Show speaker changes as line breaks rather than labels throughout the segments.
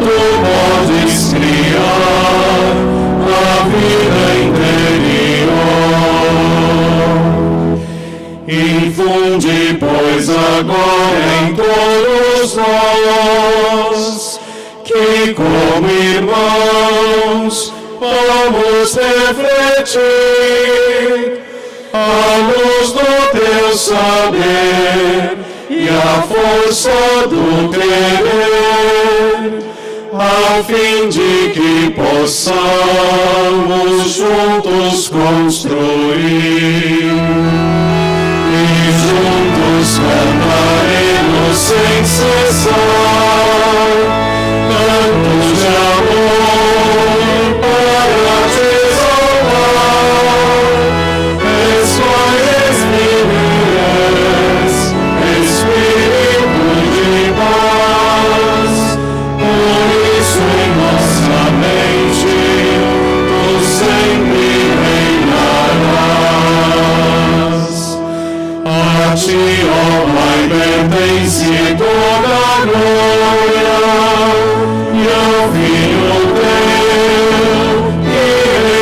tu podes criar a vida interior. Infunde, pois, agora em todos nós, que como irmãos vamos refletir a luz do teu saber e a força do querer, a fim de que possamos juntos construir e juntos cantaremos sem cessar cantos de amor para te exaltar. Escoles minhas, Espírito de paz, por isso em nossa mente tu sempre reinarás. A ti, ó Pai, pertence toda a glória, e ao Filho teu que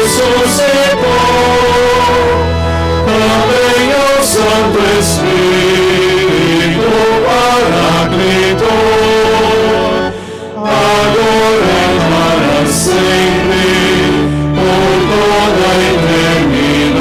ressuscitou, também ao Santo Espírito Paracletor, agora e para sempre, por toda a eternidade.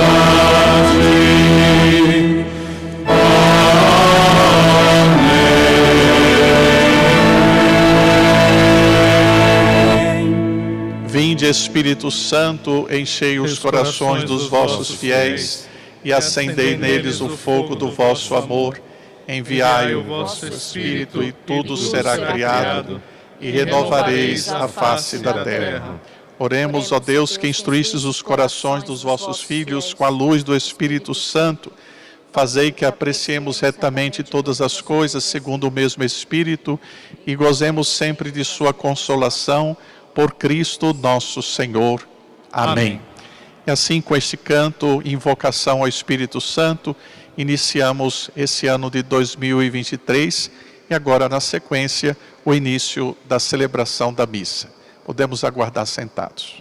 Vinde, Espírito Santo, enchei os corações dos vossos fiéis e acendei neles o fogo do vosso amor. Enviai o vosso Espírito e tudo será criado e renovareis a face da terra. Oremos, ó Deus, que instruístes os corações dos vossos filhos com a luz do Espírito Santo. Fazei que apreciemos retamente todas as coisas segundo o mesmo Espírito e gozemos sempre de sua consolação, por Cristo nosso Senhor. Amém. E assim, com este canto, invocação ao Espírito Santo, iniciamos esse ano de 2023 e agora, na sequência, o início da celebração da missa. Podemos aguardar sentados.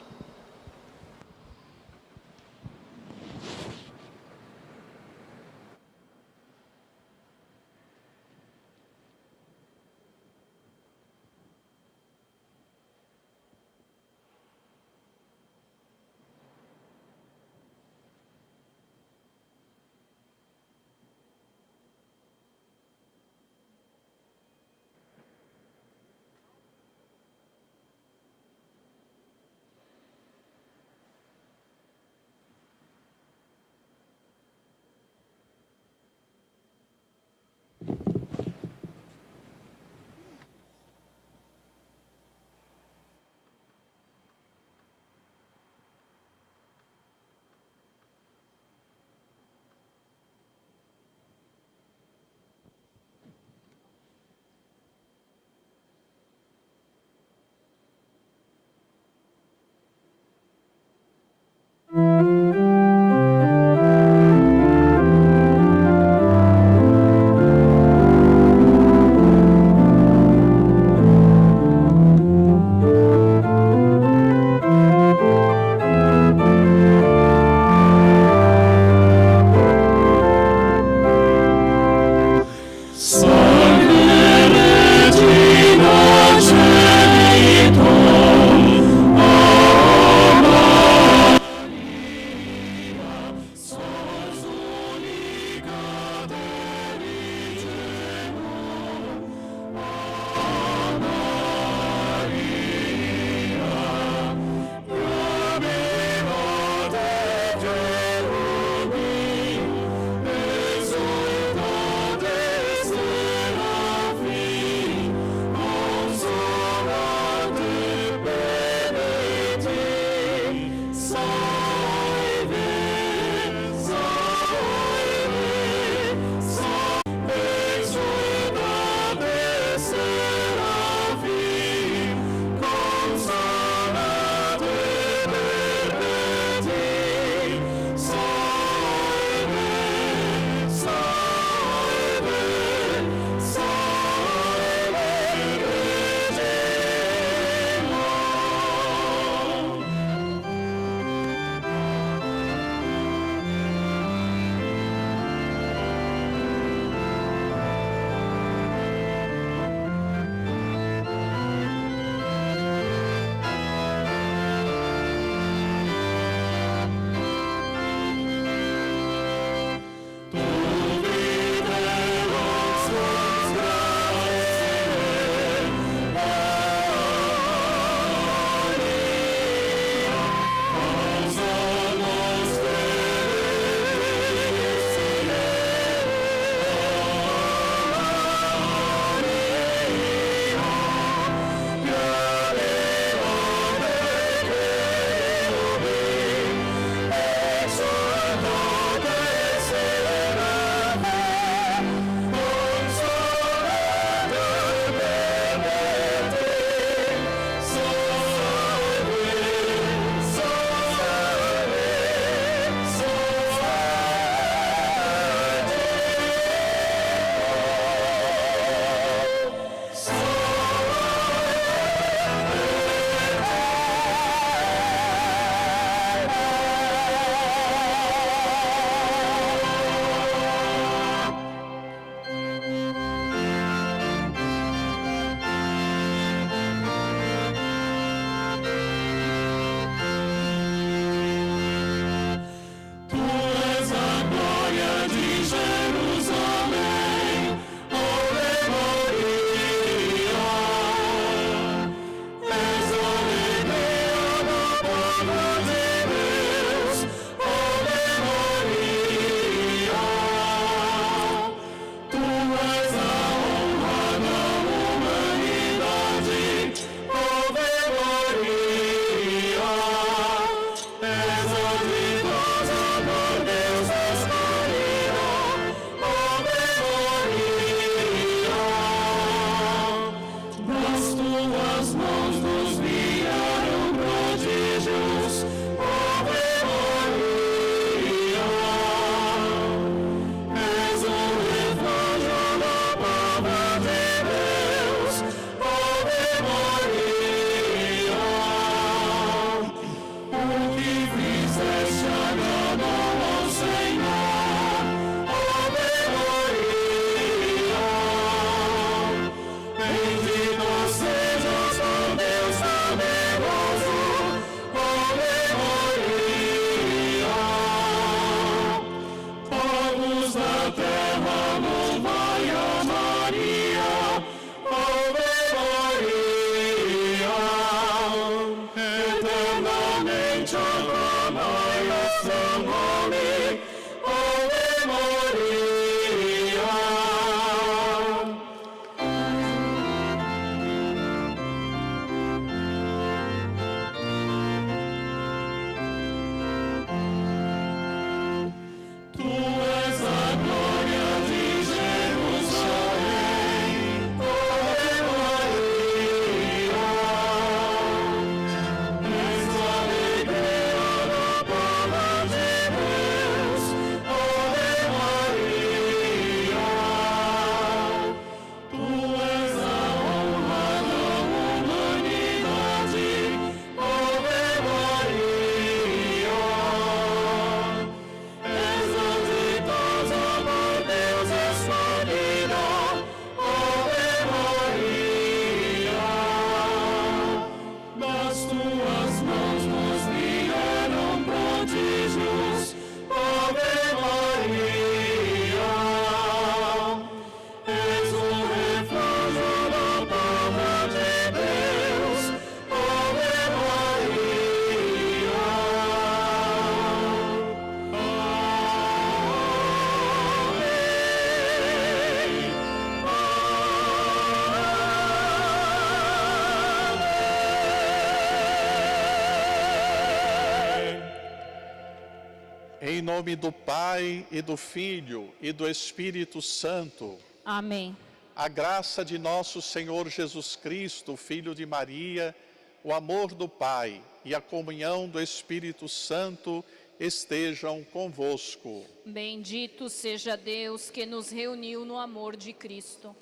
Em nome do Pai, e do Filho, e do Espírito Santo.
Amém.
A graça de nosso Senhor Jesus Cristo, Filho de Maria, o amor do Pai e a comunhão do Espírito Santo estejam convosco.
Bendito seja Deus que nos reuniu no amor de Cristo.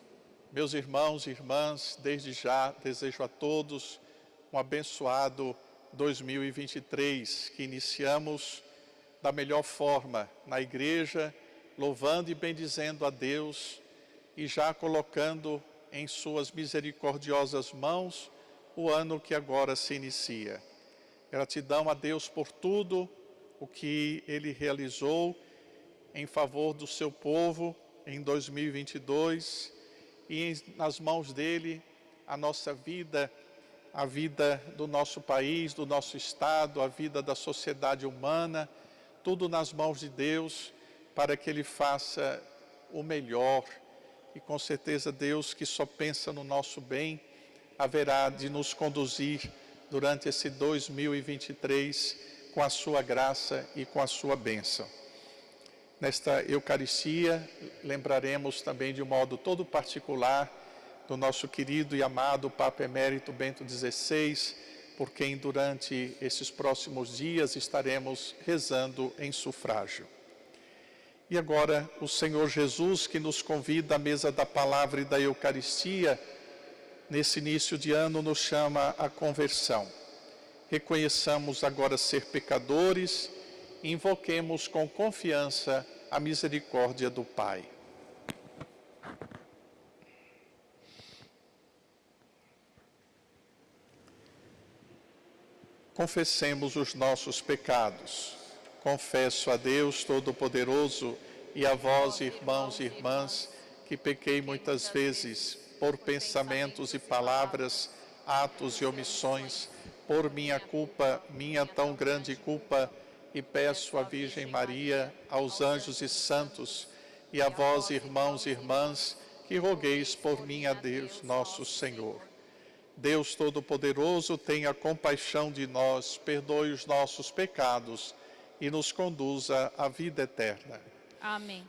Meus irmãos e irmãs, desde já desejo a todos um abençoado 2023, que iniciamos da melhor forma na igreja, louvando e bendizendo a Deus e já colocando em suas misericordiosas mãos o ano que agora se inicia. Gratidão a Deus por tudo o que Ele realizou em favor do seu povo em 2022 e nas mãos dEle a nossa vida, a vida do nosso país, do nosso estado, a vida da sociedade humana, tudo nas mãos de Deus para que Ele faça o melhor. E com certeza Deus, que só pensa no nosso bem, haverá de nos conduzir durante esse 2023 com a sua graça e com a sua bênção. Nesta Eucaristia, lembraremos também de um modo todo particular do nosso querido e amado Papa Emérito Bento XVI, por quem durante esses próximos dias estaremos rezando em sufrágio. E agora o Senhor Jesus, que nos convida à mesa da palavra e da Eucaristia, nesse início de ano nos chama à conversão. Reconheçamos agora ser pecadores e invoquemos com confiança a misericórdia do Pai. Confessemos os nossos pecados. Confesso a Deus Todo-Poderoso e a vós, irmãos e irmãs, que pequei muitas vezes por pensamentos e palavras, atos e omissões, por minha culpa, minha tão grande culpa, e peço à Virgem Maria, aos anjos e santos, e a vós, irmãos e irmãs, que rogueis por mim a Deus nosso Senhor. Deus Todo-Poderoso, tenha compaixão de nós, perdoe os nossos pecados e nos conduza à vida eterna.
Amém.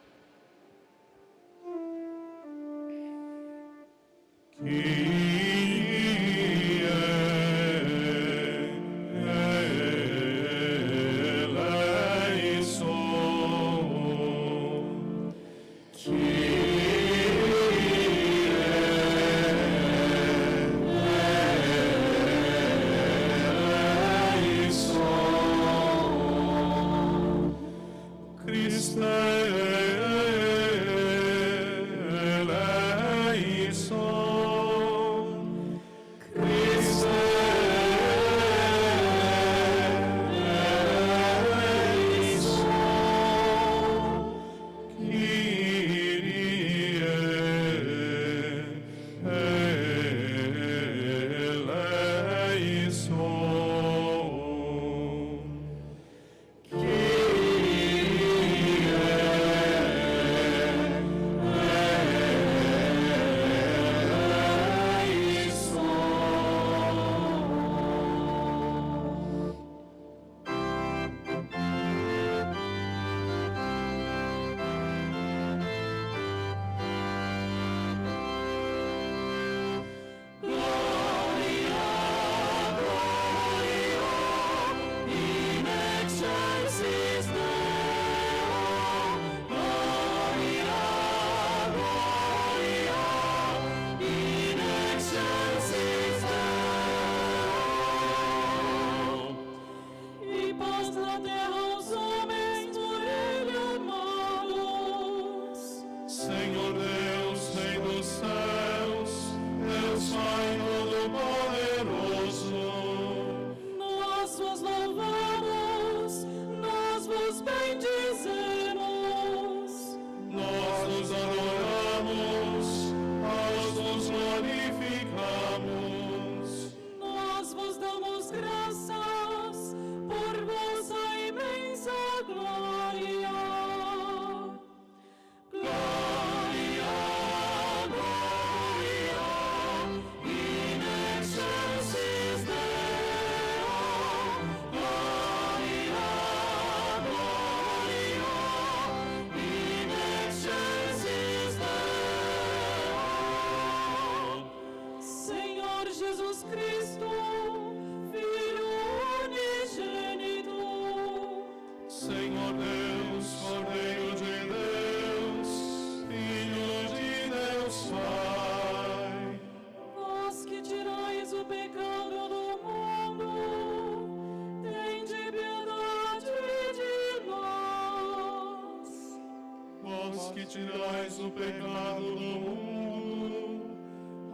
tirais o pecado do mundo,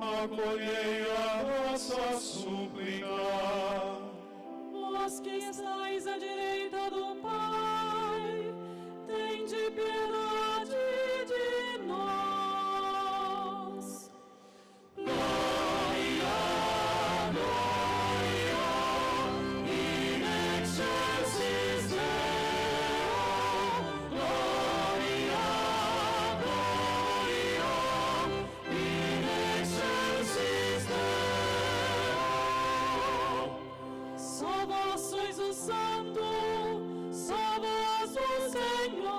acolhei a nossa súplica.
Vós que estáis à direita do Pai, tende piedade de nós.
Gloria, Gloria, in excelsis Deo. Gloria, Gloria, in excelsis Deo.
Só vós sois o Santo, só vós o Senhor.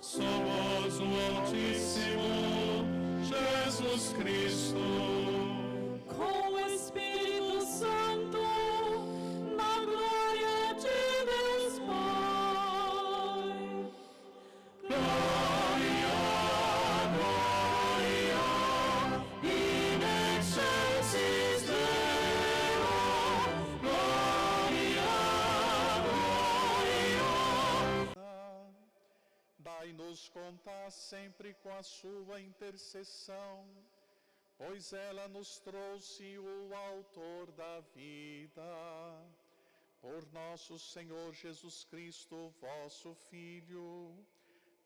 Somos o Altíssimo, Jesus Cristo.
Com o Espírito Santo, na glória de Deus Pai.
Gloria, Gloria, in excelsis Deo. Gloria, Gloria.
Dai-nos contar sempre com a sua intercessão, pois ela nos trouxe o autor da vida. Por nosso Senhor Jesus Cristo, vosso Filho,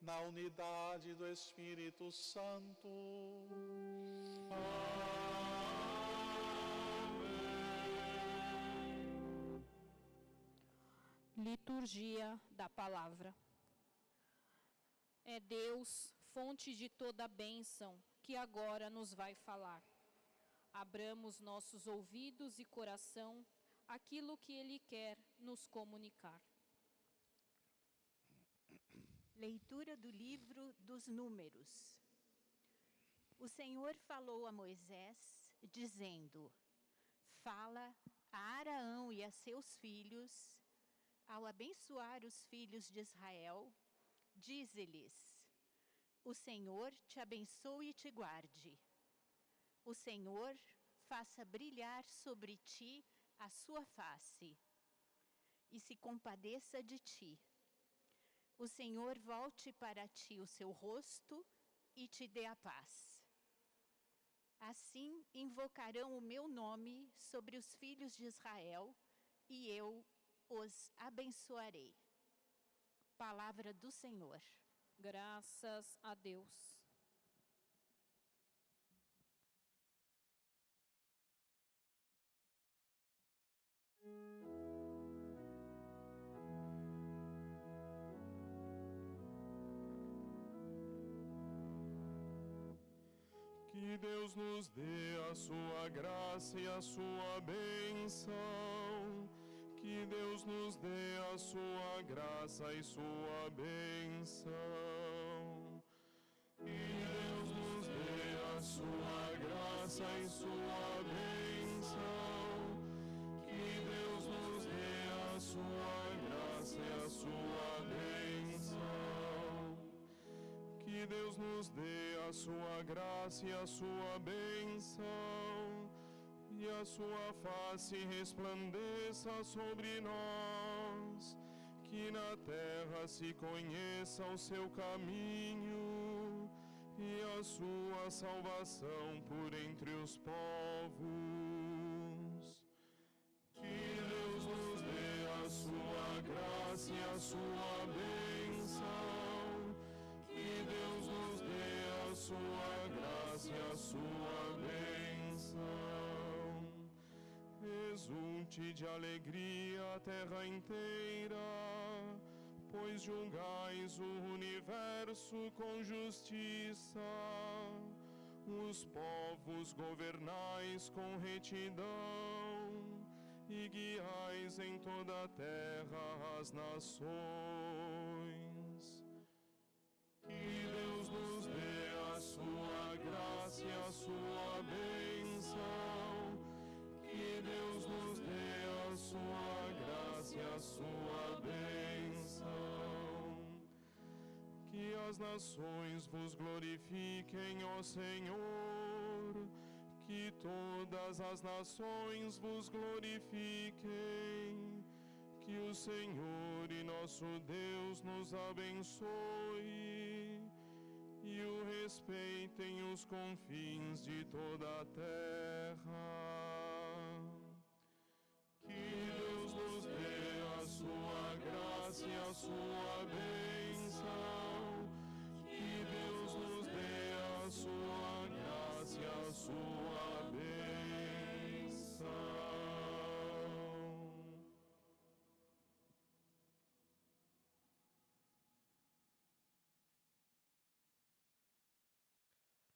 na unidade do Espírito Santo.
Liturgia da Palavra. É Deus, fonte de toda bênção, que agora nos vai falar. Abramos nossos ouvidos e coração àquilo que Ele quer nos comunicar.
Leitura do livro dos Números. O Senhor falou a Moisés, dizendo: Fala a Araão e a seus filhos, ao abençoar os filhos de Israel, dize-lhes: O Senhor te abençoe e te guarde. O Senhor faça brilhar sobre ti a sua face e se compadeça de ti. O Senhor volte para ti o seu rosto e te dê a paz. Assim invocarão o meu nome sobre os filhos de Israel e eu os abençoarei. Palavra do Senhor.
Graças a Deus.
Que Deus nos dê a sua graça e a sua bênção. Que Deus nos dê a sua graça e sua bênção. Que Deus nos dê a sua graça e sua bênção. Que Deus nos dê a sua graça e a sua bênção. Que Deus nos dê a sua graça e a sua bênção, e a sua face resplandeça sobre nós, que na terra se conheça o seu caminho, e a sua salvação por entre os povos. Que Deus nos dê a sua graça e a sua bênção. Que Deus nos dê a sua graça e a sua bênção. Exulte de alegria a terra inteira, pois julgais o universo com justiça. Os povos governais com retidão, e guiais em toda a terra as nações. Que Deus nos dê a sua graça e a sua bênção. Que Deus nos dê a sua graça e a sua bênção. Que as nações vos glorifiquem, ó Senhor. Que todas as nações vos glorifiquem. Que o Senhor e nosso Deus nos abençoe, e o respeitem os confins de toda a terra. Que Deus nos dê a sua graça e a sua bênção. Que Deus nos dê a sua graça e a sua bênção.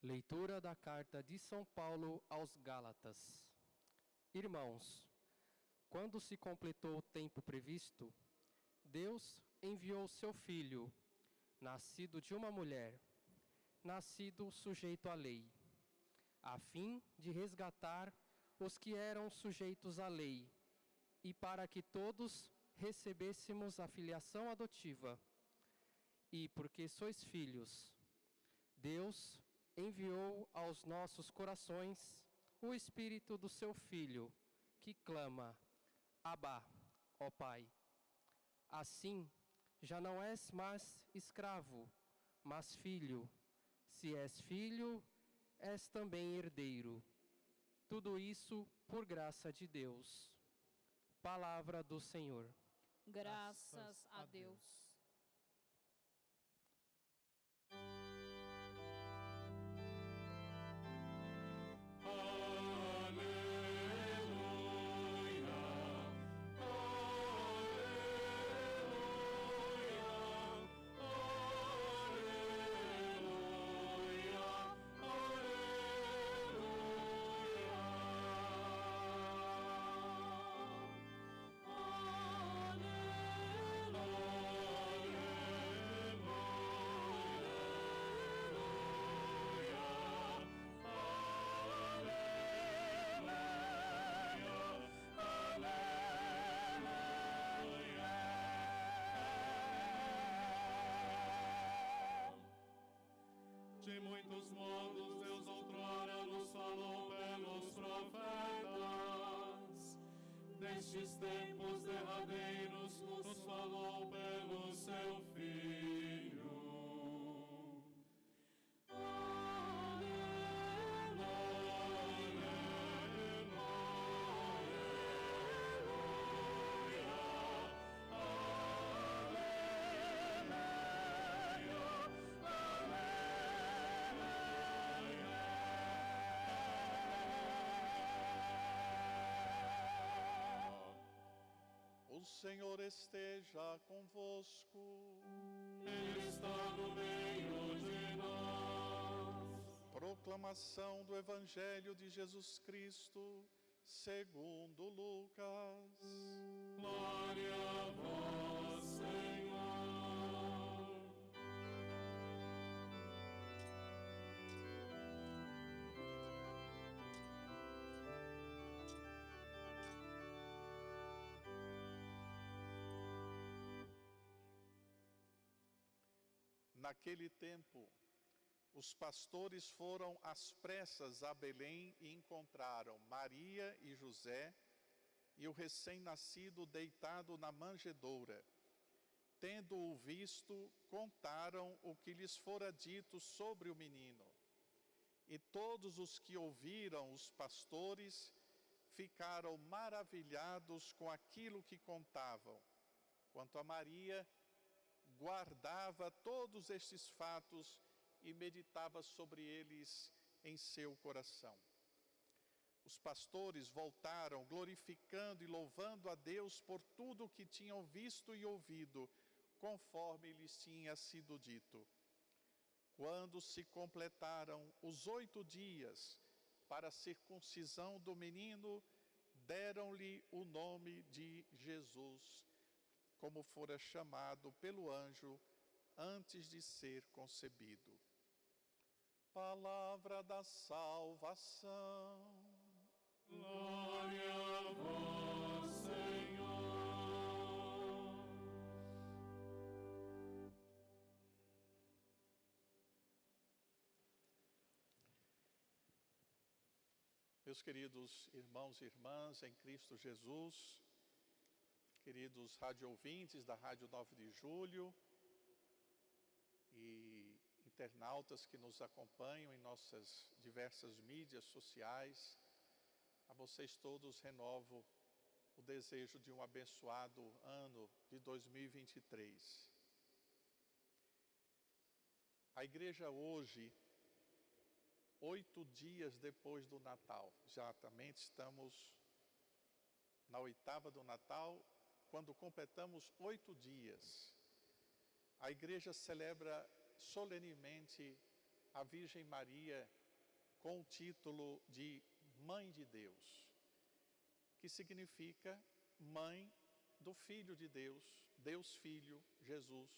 Leitura da Carta de São Paulo aos Gálatas. Irmãos, quando se completou o tempo previsto, Deus enviou seu Filho, nascido de uma mulher, nascido sujeito à lei, a fim de resgatar os que eram sujeitos à lei, e para que todos recebêssemos a filiação adotiva. E porque sois filhos, Deus enviou aos nossos corações o Espírito do seu Filho, que clama: Abba, ó Pai. Assim, já não és mais escravo, mas filho. Se és filho, és também herdeiro. Tudo isso por graça de Deus. Palavra do Senhor.
Graças a Deus.
De muitos modos Deus outrora nos falou pelos profetas. Nestes tempos derradeiros nos falou pelo seu Filho.
O Senhor esteja convosco.
Ele está no meio de nós.
Proclamação do Evangelho de Jesus Cristo, segundo Lucas.
Glória a vós, Senhor.
Naquele tempo, os pastores foram às pressas a Belém e encontraram Maria e José e o recém-nascido deitado na manjedoura. Tendo-o visto, contaram o que lhes fora dito sobre o menino. E todos os que ouviram os pastores ficaram maravilhados com aquilo que contavam. Quanto a Maria, guardava todos estes fatos e meditava sobre eles em seu coração. Os pastores voltaram glorificando e louvando a Deus por tudo o que tinham visto e ouvido, conforme lhes tinha sido dito. Quando se completaram os 8 dias para a circuncisão do menino, deram-lhe o nome de Jesus, como fora chamado pelo anjo antes de ser concebido. Palavra da salvação.
Glória a vós, Senhor.
Meus queridos irmãos e irmãs em Cristo Jesus, queridos rádio ouvintes da Rádio 9 de Julho e internautas que nos acompanham em nossas diversas mídias sociais. A vocês todos renovo o desejo de um abençoado ano de 2023. A igreja hoje, 8 dias depois do Natal, exatamente estamos na 8ª do Natal, quando completamos 8 dias, a igreja celebra solenemente a Virgem Maria com o título de Mãe de Deus, que significa Mãe do Filho de Deus, Deus Filho, Jesus,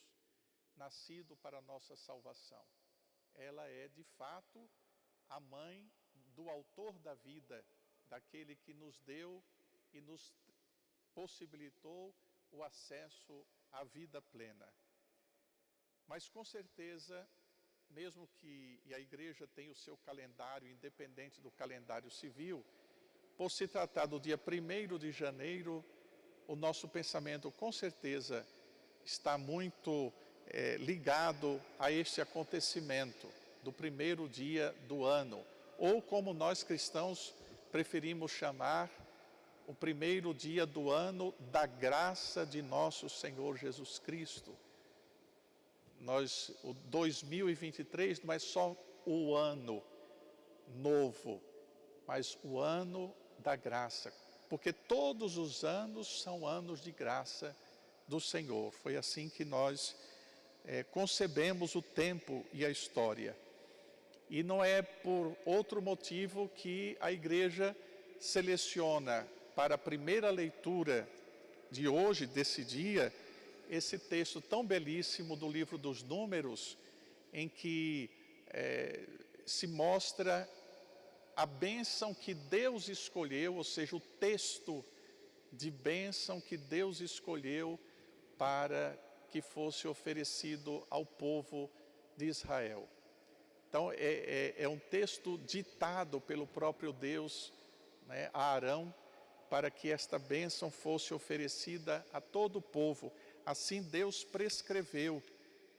nascido para a nossa salvação. Ela é, de fato, a mãe do autor da vida, daquele que nos deu e nos possibilitou o acesso à vida plena. Mas com certeza, mesmo que a igreja tenha o seu calendário independente do calendário civil, por se tratar do dia 1º de janeiro, o nosso pensamento com certeza está muito ligado a este acontecimento do 1º dia do ano, ou como nós cristãos preferimos chamar, o 1º dia do ano da graça de nosso Senhor Jesus Cristo. O 2023 não é só o ano novo, mas o ano da graça, porque todos os anos são anos de graça do Senhor. Foi assim que nós concebemos o tempo e a história. E não é por outro motivo que a igreja seleciona para a primeira leitura de hoje, desse dia, esse texto tão belíssimo do livro dos Números, em que se mostra a bênção que Deus escolheu, ou seja, o texto de bênção que Deus escolheu para que fosse oferecido ao povo de Israel. Então, é um texto ditado pelo próprio Deus, né, a Arão, para que esta bênção fosse oferecida a todo o povo. Assim Deus prescreveu.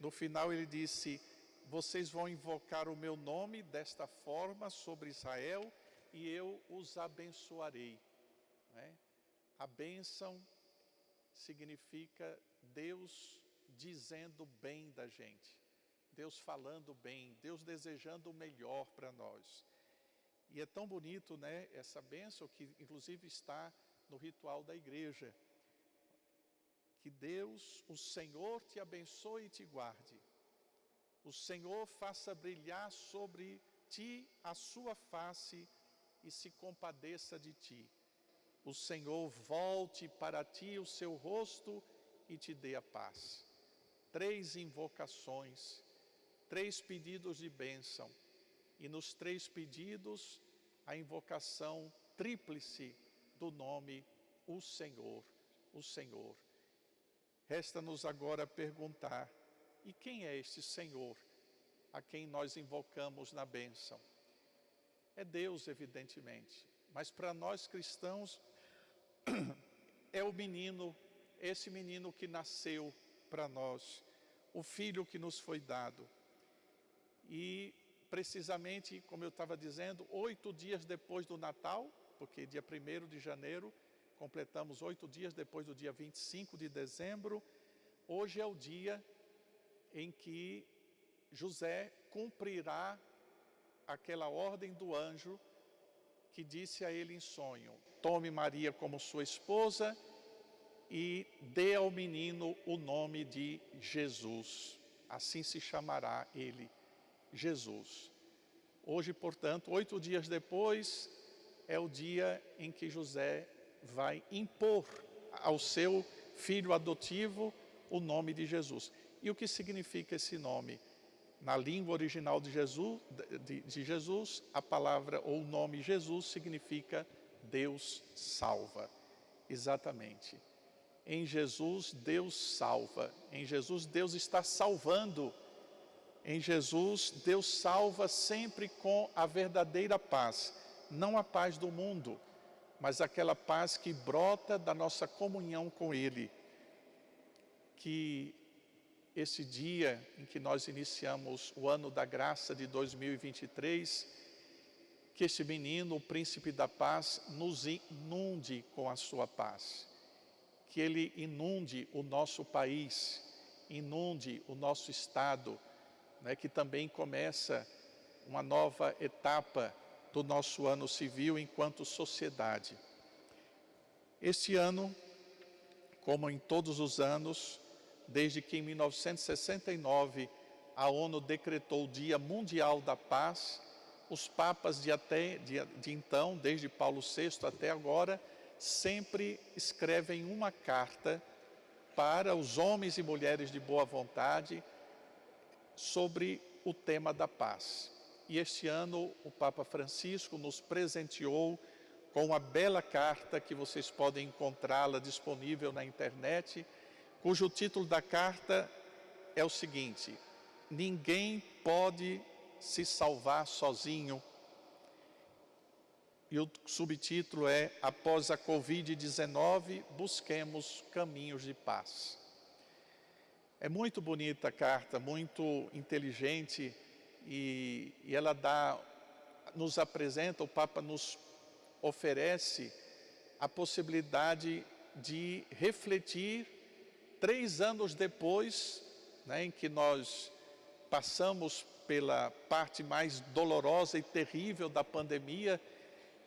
No final ele disse: vocês vão invocar o meu nome desta forma sobre Israel e eu os abençoarei. Né? A bênção significa Deus dizendo bem da gente, Deus falando bem, Deus desejando o melhor para nós. E é tão bonito, né, essa bênção que inclusive está no ritual da igreja. Que Deus, o Senhor, te abençoe e te guarde. O Senhor faça brilhar sobre ti a sua face e se compadeça de ti. O Senhor volte para ti o seu rosto e te dê a paz. 3 invocações, 3 pedidos de bênção. E nos 3 pedidos, a invocação tríplice do nome o Senhor, o Senhor. Resta-nos agora perguntar: e quem é este Senhor a quem nós invocamos na bênção? É Deus, evidentemente, mas para nós cristãos é o menino, esse menino que nasceu para nós, o filho que nos foi dado. E precisamente, como eu estava dizendo, 8 dias depois do Natal, porque dia 1º de janeiro, completamos 8 dias depois do dia 25 de dezembro, hoje é o dia em que José cumprirá aquela ordem do anjo que disse a ele em sonho: tome Maria como sua esposa e dê ao menino o nome de Jesus. Assim se chamará ele, Jesus. Hoje, portanto, 8 dias depois, é o dia em que José vai impor ao seu filho adotivo o nome de Jesus. E o que significa esse nome? Na língua original de Jesus, a palavra ou o nome Jesus significa Deus salva. Exatamente. Em Jesus, Deus salva. Em Jesus, Deus está salvando. Em Jesus, Deus salva sempre com a verdadeira paz. Não a paz do mundo, mas aquela paz que brota da nossa comunhão com Ele. Que esse dia em que nós iniciamos o ano da graça de 2023, que este menino, o príncipe da paz, nos inunde com a sua paz. Que ele inunde o nosso país, inunde o nosso estado, né, que também começa uma nova etapa do nosso ano civil enquanto sociedade. Este ano, como em todos os anos, desde que em 1969 a ONU decretou o Dia Mundial da Paz, os papas de então, desde Paulo VI até agora, sempre escrevem uma carta para os homens e mulheres de boa vontade sobre o tema da paz. E este ano o Papa Francisco nos presenteou com uma bela carta que vocês podem encontrá-la disponível na internet, cujo título da carta é o seguinte: ninguém pode se salvar sozinho. E o subtítulo é: após a Covid-19, busquemos caminhos de paz. É muito bonita a carta, muito inteligente, e ela nos apresenta, o Papa nos oferece a possibilidade de refletir 3 anos depois, né, em que nós passamos pela parte mais dolorosa e terrível da pandemia.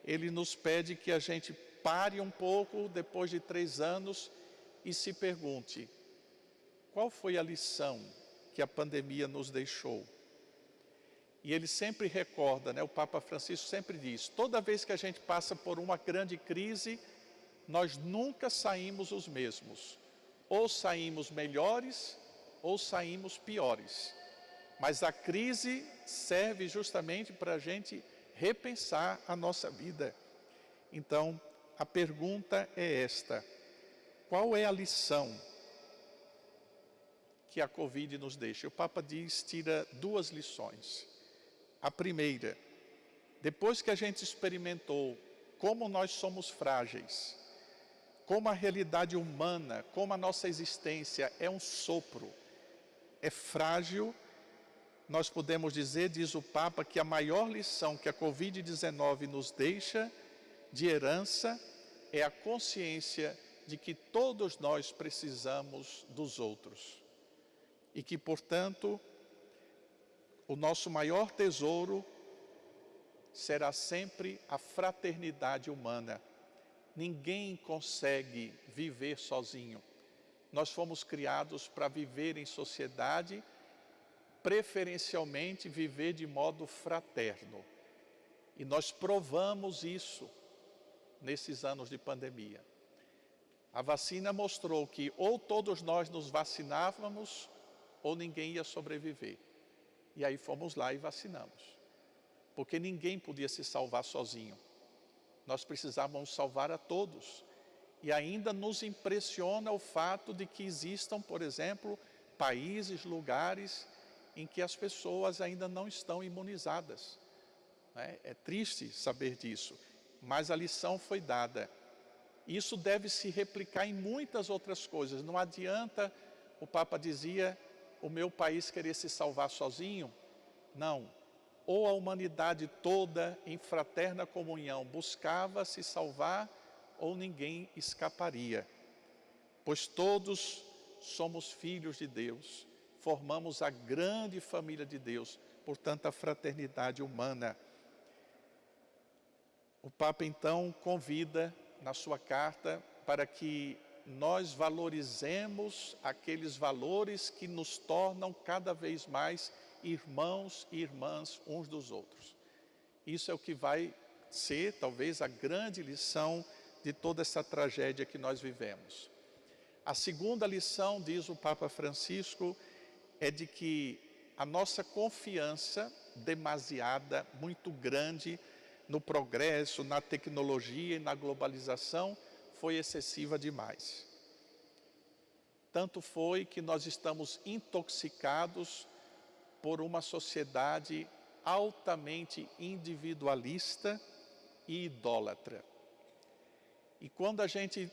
Ele nos pede que a gente pare um pouco depois de 3 anos e se pergunte: qual foi a lição que a pandemia nos deixou? E ele sempre recorda, né, o Papa Francisco sempre diz, toda vez que a gente passa por uma grande crise, nós nunca saímos os mesmos. Ou saímos melhores, ou saímos piores. Mas a crise serve justamente para a gente repensar a nossa vida. Então, a pergunta é esta: qual é a lição que a Covid nos deixa? O Papa tira 2 lições. A primeira: depois que a gente experimentou como nós somos frágeis, como a realidade humana, como a nossa existência é um sopro, é frágil, nós podemos dizer, diz o Papa, que a maior lição que a Covid-19 nos deixa de herança é a consciência de que todos nós precisamos dos outros. E que, portanto, o nosso maior tesouro será sempre a fraternidade humana. Ninguém consegue viver sozinho. Nós fomos criados para viver em sociedade, preferencialmente viver de modo fraterno. E nós provamos isso nesses anos de pandemia. A vacina mostrou que ou todos nós nos vacinávamos, ou ninguém ia sobreviver. E aí fomos lá e vacinamos. Porque ninguém podia se salvar sozinho. Nós precisávamos salvar a todos. E ainda nos impressiona o fato de que existam, por exemplo, países, lugares em que as pessoas ainda não estão imunizadas. É triste saber disso, mas a lição foi dada. Isso deve se replicar em muitas outras coisas. Não adianta, o Papa dizia, o meu país querer se salvar sozinho. Não. Ou a humanidade toda, em fraterna comunhão, buscava se salvar, ou ninguém escaparia. Pois todos somos filhos de Deus, formamos a grande família de Deus, portanto a fraternidade humana. O Papa então convida na sua carta para que nós valorizemos aqueles valores que nos tornam cada vez mais irmãos e irmãs uns dos outros. Isso é o que vai ser talvez a grande lição de toda essa tragédia que nós vivemos. A segunda lição, diz o Papa Francisco, é de que a nossa confiança demasiada, muito grande no progresso, na tecnologia e na globalização foi excessiva demais. Tanto foi que nós estamos intoxicados por uma sociedade altamente individualista e idólatra. E quando a gente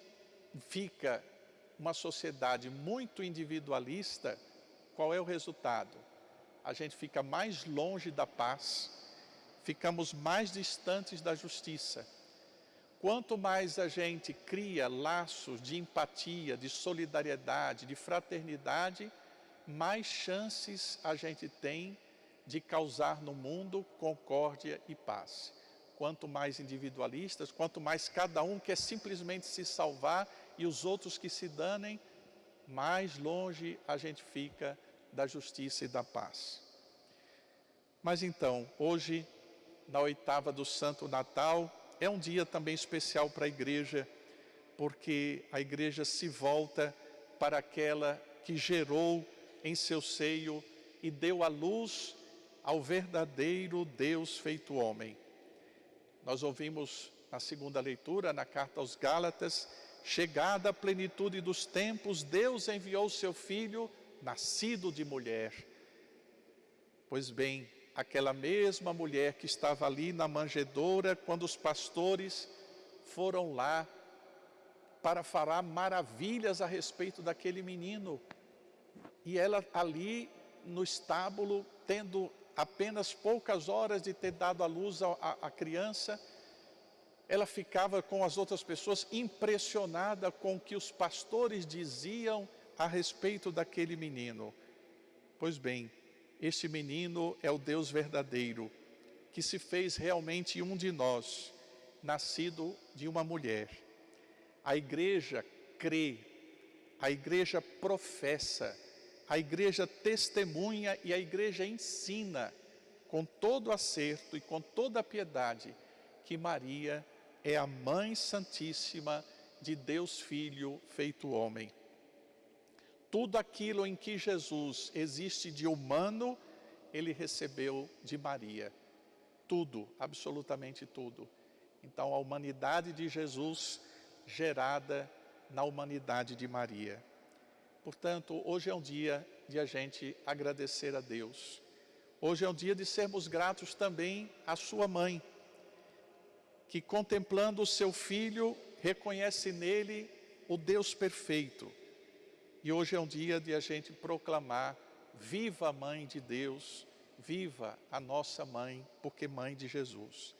fica uma sociedade muito individualista, qual é o resultado? A gente fica mais longe da paz, ficamos mais distantes da justiça. Quanto mais a gente cria laços de empatia, de solidariedade, de fraternidade, mais chances a gente tem de causar no mundo concórdia e paz. Quanto mais individualistas, quanto mais cada um quer simplesmente se salvar e os outros que se danem, mais longe a gente fica da justiça e da paz. Mas então, hoje, na oitava do Santo Natal, é um dia também especial para a igreja, porque a igreja se volta para aquela que gerou em seu seio e deu à luz ao verdadeiro Deus feito homem. Nós ouvimos na segunda leitura, na carta aos Gálatas, chegada a plenitude dos tempos, Deus enviou seu Filho, nascido de mulher. Pois bem, aquela mesma mulher que estava ali na manjedoura, quando os pastores foram lá para falar maravilhas a respeito daquele menino. E ela ali no estábulo, tendo apenas poucas horas de ter dado à luz à criança, ela ficava com as outras pessoas impressionada com o que os pastores diziam a respeito daquele menino. Pois bem, este menino é o Deus verdadeiro, que se fez realmente um de nós, nascido de uma mulher. A igreja crê, a igreja professa, a igreja testemunha e a igreja ensina, com todo acerto e com toda a piedade, que Maria é a Mãe Santíssima de Deus Filho feito homem. Tudo aquilo em que Jesus existe de humano, ele recebeu de Maria. Tudo, absolutamente tudo. Então, a humanidade de Jesus gerada na humanidade de Maria. Portanto, hoje é um dia de a gente agradecer a Deus. Hoje é um dia de sermos gratos também à sua mãe, que contemplando o seu filho, reconhece nele o Deus perfeito. E hoje é um dia de a gente proclamar, viva a Mãe de Deus, viva a nossa mãe, porque mãe de Jesus.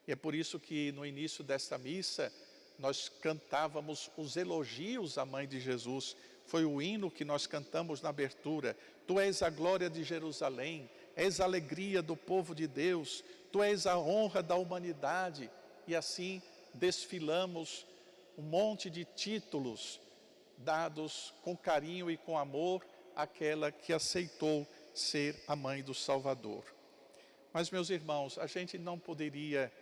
E é por isso que no início desta missa, nós cantávamos os elogios à Mãe de Jesus. Foi o hino que nós cantamos na abertura. Tu és a glória de Jerusalém, és a alegria do povo de Deus, tu és a honra da humanidade. E assim desfilamos um monte de títulos dados com carinho e com amor àquela que aceitou ser a mãe do Salvador. Mas, meus irmãos, a gente não poderia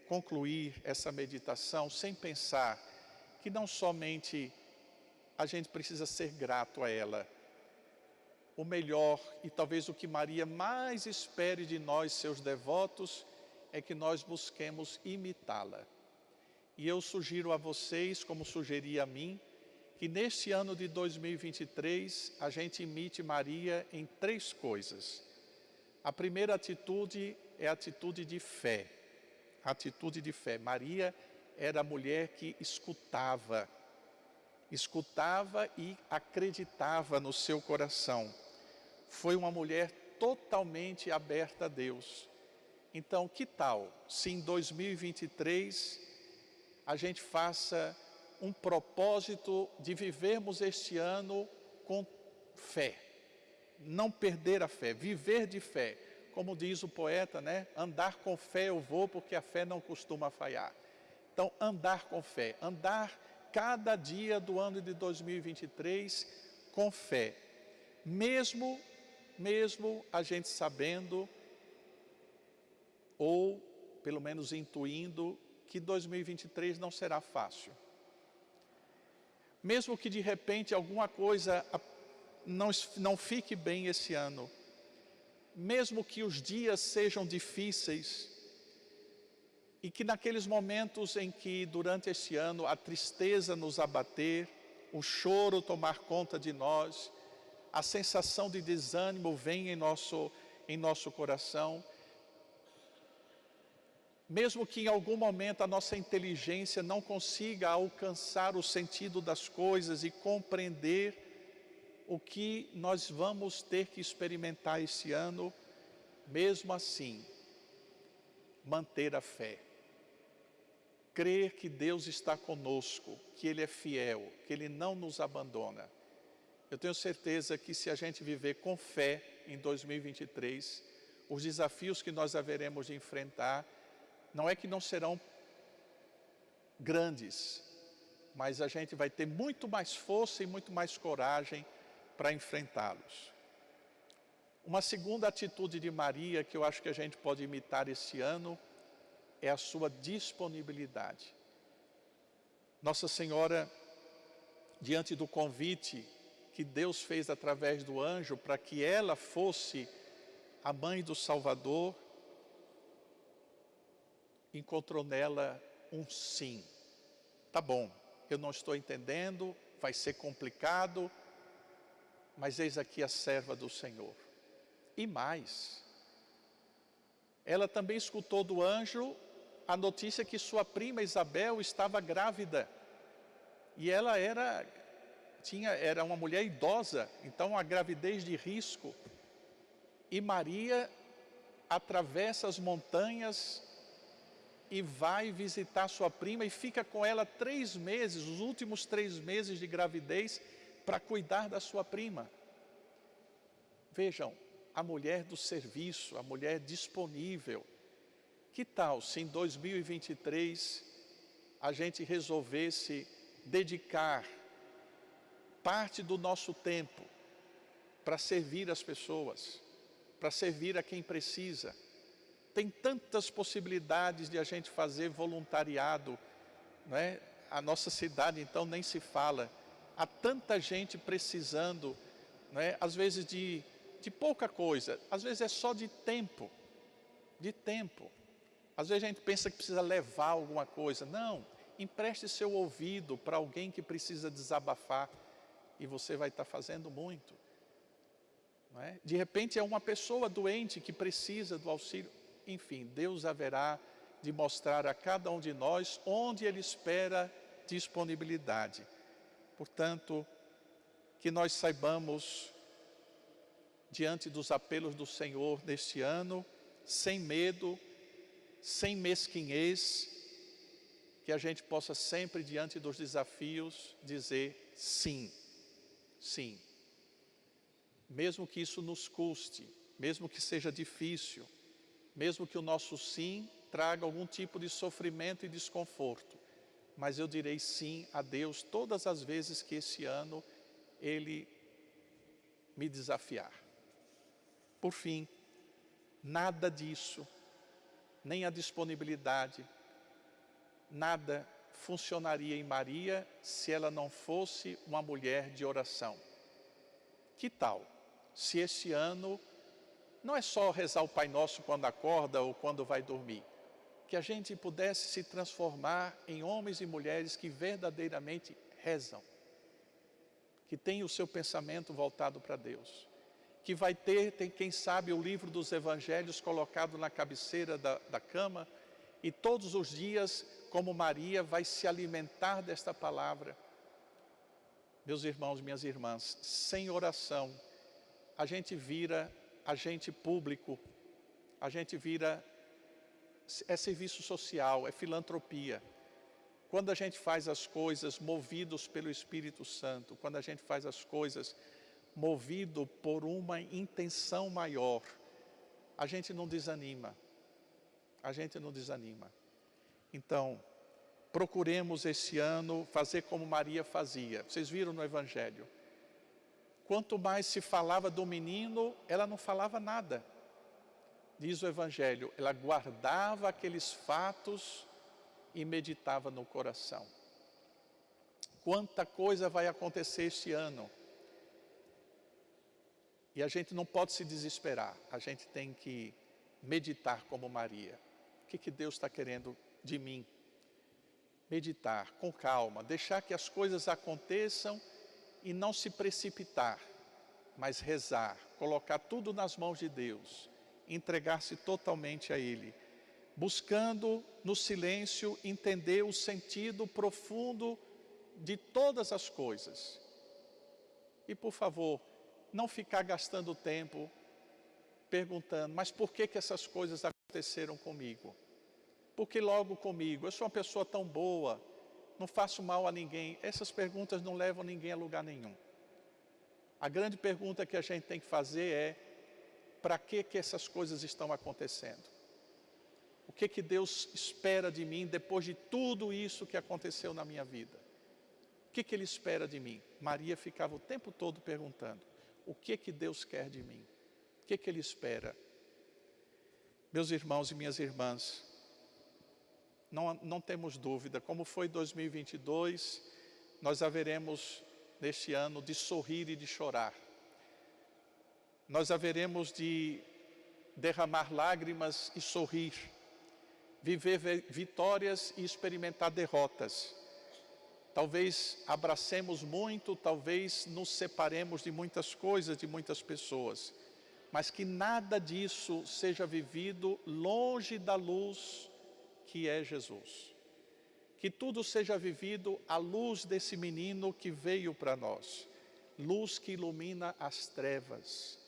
concluir essa meditação sem pensar que não somente a gente precisa ser grato a ela. O melhor e talvez o que Maria mais espere de nós, seus devotos, é que nós busquemos imitá-la. E eu sugiro a vocês, como sugeri a mim, que neste ano de 2023 a gente imite Maria em 3 coisas. A primeira atitude é a atitude de fé. A atitude de fé. Maria era a mulher que escutava e acreditava no seu coração. Foi uma mulher totalmente aberta a Deus. Então, que tal se em 2023 a gente faça um propósito de vivermos este ano com fé? Não perder a fé, viver de fé. Como diz o poeta, né? Andar com fé eu vou, porque a fé não costuma falhar. Então, andar com fé, andar cada dia do ano de 2023 com fé. Mesmo a gente sabendo, ou pelo menos intuindo, que 2023 não será fácil. Mesmo que de repente alguma coisa não fique bem esse ano, mesmo que os dias sejam difíceis, e que naqueles momentos em que durante este ano a tristeza nos abater, o choro tomar conta de nós, a sensação de desânimo vem em nosso coração, mesmo que em algum momento a nossa inteligência não consiga alcançar o sentido das coisas e compreender o que nós vamos ter que experimentar esse ano, mesmo assim, manter a fé. Crer que Deus está conosco, que Ele é fiel, que Ele não nos abandona. Eu tenho certeza que se a gente viver com fé em 2023, os desafios que nós haveremos de enfrentar, não é que não serão grandes, mas a gente vai ter muito mais força e muito mais coragem para enfrentá-los. Uma segunda atitude de Maria que eu acho que a gente pode imitar esse ano é a sua disponibilidade. Nossa Senhora, diante do convite que Deus fez através do anjo para que ela fosse a mãe do Salvador, encontrou nela um sim. Tá bom, eu não estou entendendo, vai ser complicado, mas eis aqui a serva do Senhor. E mais, ela também escutou do anjo a notícia que sua prima Isabel estava grávida. E ela era uma mulher idosa, então a gravidez de risco. E Maria atravessa as montanhas e vai visitar sua prima e fica com ela 3 meses, os últimos 3 meses de gravidez, para cuidar da sua prima. Vejam, a mulher do serviço, a mulher disponível. Que tal se em 2023 a gente resolvesse dedicar parte do nosso tempo para servir as pessoas, para servir a quem precisa? Tem tantas possibilidades de a gente fazer voluntariado, não é? A nossa cidade então nem se fala. Há tanta gente precisando, não é? Às vezes de pouca coisa, às vezes é só de tempo. Às vezes a gente pensa que precisa levar alguma coisa. Não, empreste seu ouvido para alguém que precisa desabafar e você vai estar fazendo muito. Não é? De repente é uma pessoa doente que precisa do auxílio. Enfim, Deus haverá de mostrar a cada um de nós onde Ele espera disponibilidade. Portanto, que nós saibamos, diante dos apelos do Senhor neste ano, sem medo, sem mesquinhez, que a gente possa sempre, diante dos desafios, dizer sim, sim. Mesmo que isso nos custe, mesmo que seja difícil, mesmo que o nosso sim traga algum tipo de sofrimento e desconforto, mas eu direi sim a Deus todas as vezes que esse ano Ele me desafiar. Por fim, nada disso, nem a disponibilidade, nada funcionaria em Maria se ela não fosse uma mulher de oração. Que tal se esse ano não é só rezar o Pai Nosso quando acorda ou quando vai dormir, que a gente pudesse se transformar em homens e mulheres que verdadeiramente rezam, que têm o seu pensamento voltado para Deus, que vai ter, quem sabe, o livro dos Evangelhos colocado na cabeceira da cama, e todos os dias, como Maria, vai se alimentar desta palavra. Meus irmãos, minhas irmãs, sem oração, a gente vira agente público, a gente vira, é serviço social, é filantropia. Quando a gente faz as coisas movidos pelo Espírito Santo, quando a gente faz as coisas movido por uma intenção maior, a gente não desanima. Então, procuremos esse ano fazer como Maria fazia. Vocês viram no Evangelho? Quanto mais se falava do menino, ela não falava nada. Diz o Evangelho, ela guardava aqueles fatos e meditava no coração. Quanta coisa vai acontecer este ano. E a gente não pode se desesperar, a gente tem que meditar como Maria. O que Deus está querendo de mim? Meditar com calma, deixar que as coisas aconteçam e não se precipitar, mas rezar, colocar tudo nas mãos de Deus, entregar-se totalmente a Ele, buscando no silêncio entender o sentido profundo de todas as coisas. E, por favor, não ficar gastando tempo perguntando, mas por que essas coisas aconteceram comigo? Por que logo comigo? Eu sou uma pessoa tão boa, não faço mal a ninguém. Essas perguntas não levam ninguém a lugar nenhum. A grande pergunta que a gente tem que fazer é, para que essas coisas estão acontecendo? O que Deus espera de mim depois de tudo isso que aconteceu na minha vida? O que Ele espera de mim? Maria ficava o tempo todo perguntando, o que Deus quer de mim? O que Ele espera? Meus irmãos e minhas irmãs, não temos dúvida, como foi 2022, nós haveremos neste ano de sorrir e de chorar. Nós haveremos de derramar lágrimas e sorrir, viver vitórias e experimentar derrotas. Talvez abracemos muito, talvez nos separemos de muitas coisas, de muitas pessoas, mas que nada disso seja vivido longe da luz que é Jesus. Que tudo seja vivido à luz desse menino que veio para nós, luz que ilumina as trevas,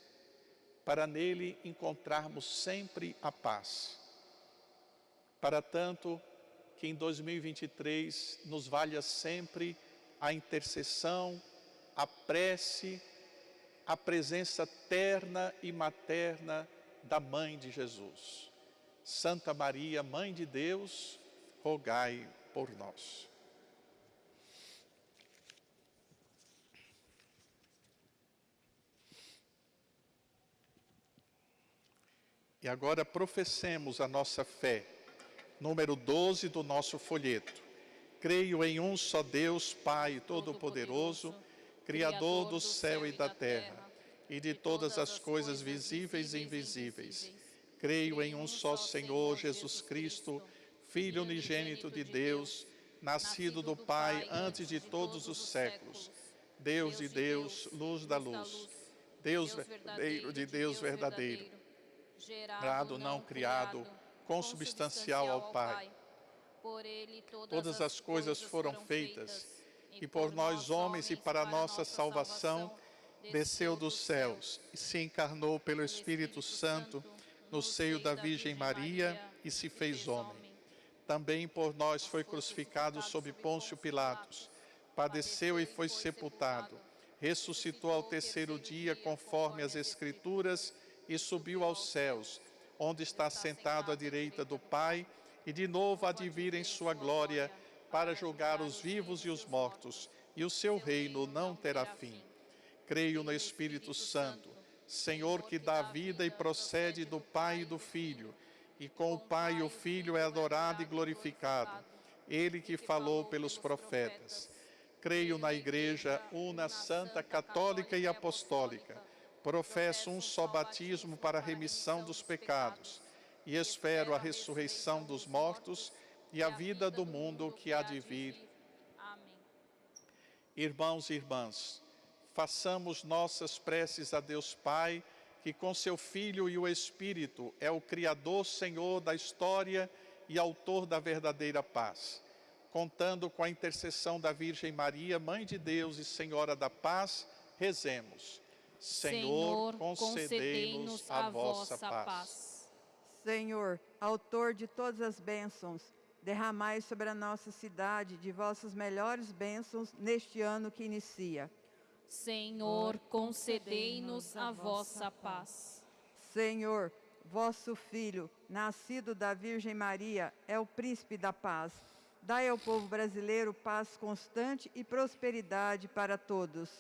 para nele encontrarmos sempre a paz. Para tanto, que em 2023 nos valha sempre a intercessão, a prece, a presença terna e materna da Mãe de Jesus. Santa Maria, Mãe de Deus, rogai por nós. E agora professemos a nossa fé. Número 12 do nosso folheto. Creio em um só Deus, Pai Todo-Poderoso, Criador do céu e da terra, e de todas as coisas visíveis e invisíveis. Creio em um só Senhor Jesus Cristo, Filho unigênito de Deus, nascido do Pai antes de todos os séculos, Deus de Deus, luz da luz, Deus verdadeiro de Deus verdadeiro, gerado não criado, consubstancial ao Pai.
Por ele
Todas as coisas foram feitas, e por nós homens e para a nossa salvação, desceu dos céus e se encarnou pelo Espírito Santo no seio da Virgem Maria e se fez homem. Também por nós foi crucificado sob Pôncio Pilatos, padeceu e foi sepultado, ressuscitou ao terceiro dia conforme as Escrituras e subiu aos céus, onde está sentado à direita do Pai, e de novo há de vir em sua glória para julgar os vivos e os mortos, e o seu reino não terá fim. Creio no Espírito Santo, Senhor que dá vida e procede do Pai e do Filho, e com o Pai e o Filho é adorado e glorificado, Ele que falou pelos profetas. Creio na Igreja una, santa, católica e apostólica. Professo um só batismo para a remissão dos pecados e espero a ressurreição dos mortos e a vida do mundo que há de vir.
Amém.
Irmãos e irmãs, façamos nossas preces a Deus Pai, que com seu Filho e o Espírito é o Criador, Senhor da história e autor da verdadeira paz. Contando com a intercessão da Virgem Maria, Mãe de Deus e Senhora da paz, rezemos. Senhor, concedei-nos a vossa paz.
Senhor, autor de todas as bênçãos, derramai sobre a nossa cidade de vossas melhores bênçãos neste ano que inicia.
Senhor, concedei-nos a vossa paz.
Senhor, vosso Filho, nascido da Virgem Maria, é o príncipe da paz. Dai ao povo brasileiro paz constante e prosperidade para todos.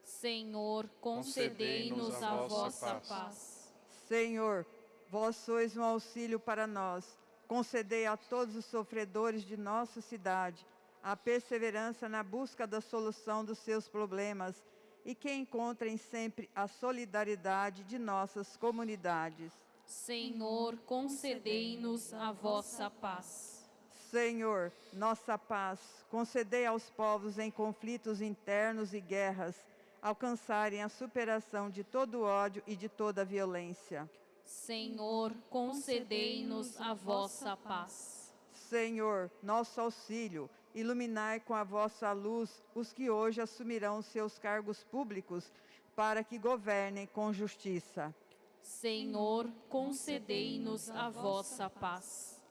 Senhor, concedei-nos a vossa paz.
Senhor, vós sois um auxílio para nós. Concedei a todos os sofredores de nossa cidade a perseverança na busca da solução dos seus problemas e que encontrem sempre a solidariedade de nossas comunidades.
Senhor, concedei-nos a vossa paz.
Senhor, nossa paz, concedei aos povos em conflitos internos e guerras alcançarem a superação de todo ódio e de toda violência.
Senhor, concedei-nos a vossa paz.
Senhor, nosso auxílio, iluminai com a vossa luz os que hoje assumirão seus cargos públicos, para que governem com justiça.
Senhor, concedei-nos a vossa paz.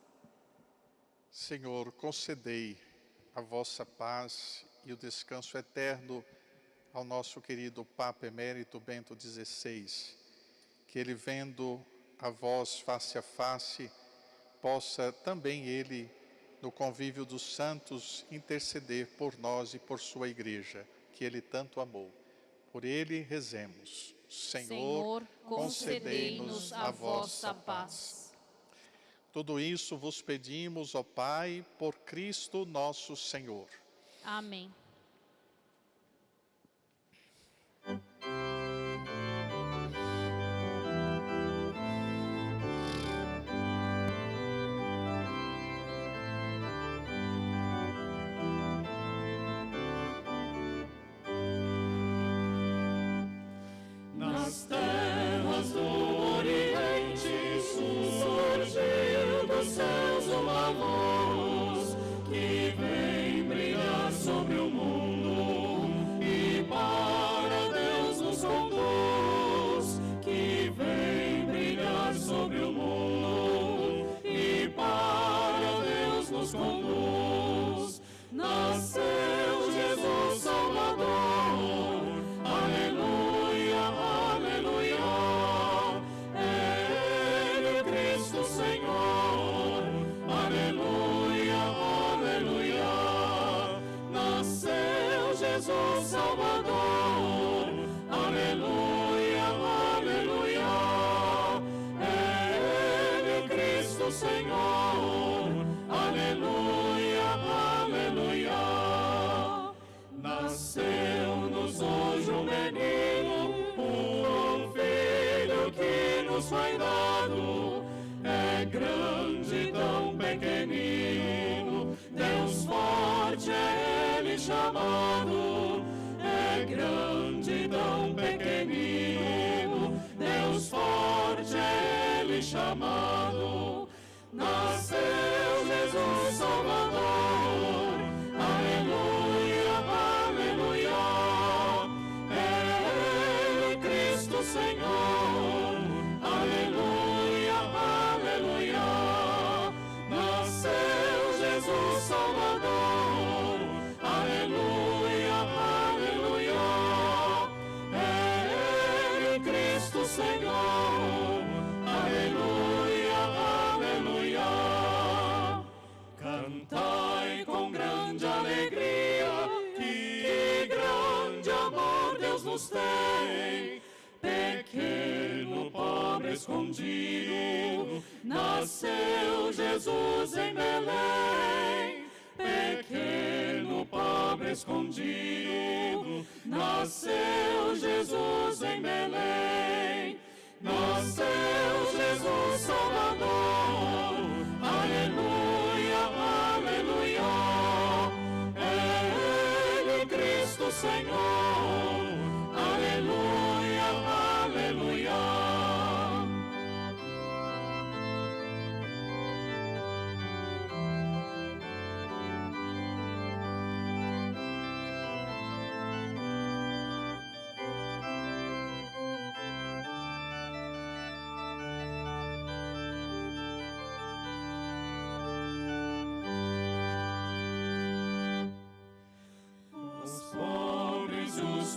Senhor, concedei a vossa paz e o descanso eterno ao nosso querido Papa Emérito Bento XVI, que ele, vendo a vós face a face, possa também ele, no convívio dos santos, interceder por nós e por sua Igreja, que ele tanto amou. Por ele rezemos.
Senhor, concedei-nos a vossa paz.
Tudo isso vos pedimos, ó Pai, por Cristo nosso Senhor.
Amém.
Nas terras do Oriente surgiu dos céus uma voz que vem brilhar sobre o mundo e para Deus nos conduz. Que vem brilhar sobre o mundo e para Deus nos conduz. Nasceu Jesus Salvador. Aleluia, aleluia, é Ele Cristo Senhor. Aleluia, aleluia, nasceu Jesus Salvador. Aleluia, aleluia, é Ele Cristo Senhor. Aleluia, aleluia, nasceu-nos hoje um menino, um filho que nos foi dado. É grande, tão pequenino, Deus forte é Ele chamado. É grande, tão pequenino, Deus forte é Ele chamado. Nasceu Jesus Salvador. Aleluia, aleluia, é Ele Cristo Senhor. Aleluia, aleluia, nasceu Jesus Salvador. Aleluia, aleluia, é Ele Cristo Senhor. Aleluia, aleluia, cantai com grande alegria, que grande amor Deus nos tem. Pequeno, pobre, escondido, nasceu Jesus em Belém. Pequeno, pobre, escondido, nasceu Jesus em Belém. Nasceu Jesus Salvador. Aleluia, aleluia, é Ele Cristo Senhor. Aleluia, aleluia.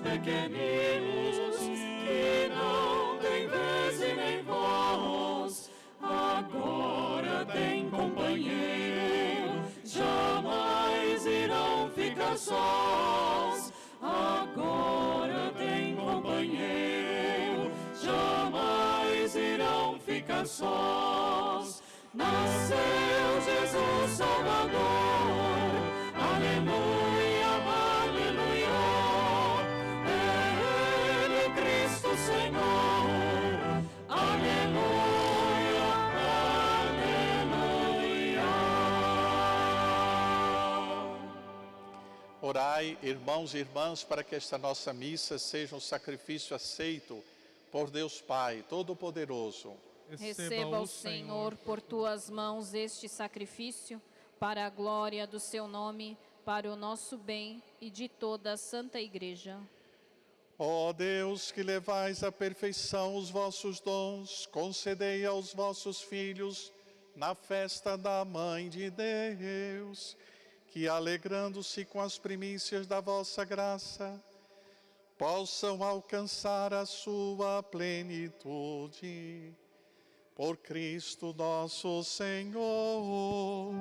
Pequeninos que não têm vez e nem voz, agora tem companheiro, jamais irão ficar sós. Agora tem companheiro, jamais irão ficar sós. Nasceu Jesus Salvador. Aleluia, aleluia, Senhor. Aleluia, aleluia.
Orai, irmãos e irmãs, para que esta nossa missa seja um sacrifício aceito por Deus Pai Todo-Poderoso.
Receba o Senhor por tuas mãos este sacrifício, para a glória do seu nome, para o nosso bem e de toda a Santa Igreja.
Ó Deus, que levais à perfeição os vossos dons, concedei aos vossos filhos, na festa da Mãe de Deus, que alegrando-se com as primícias da vossa graça, possam alcançar a sua plenitude. Por Cristo nosso Senhor.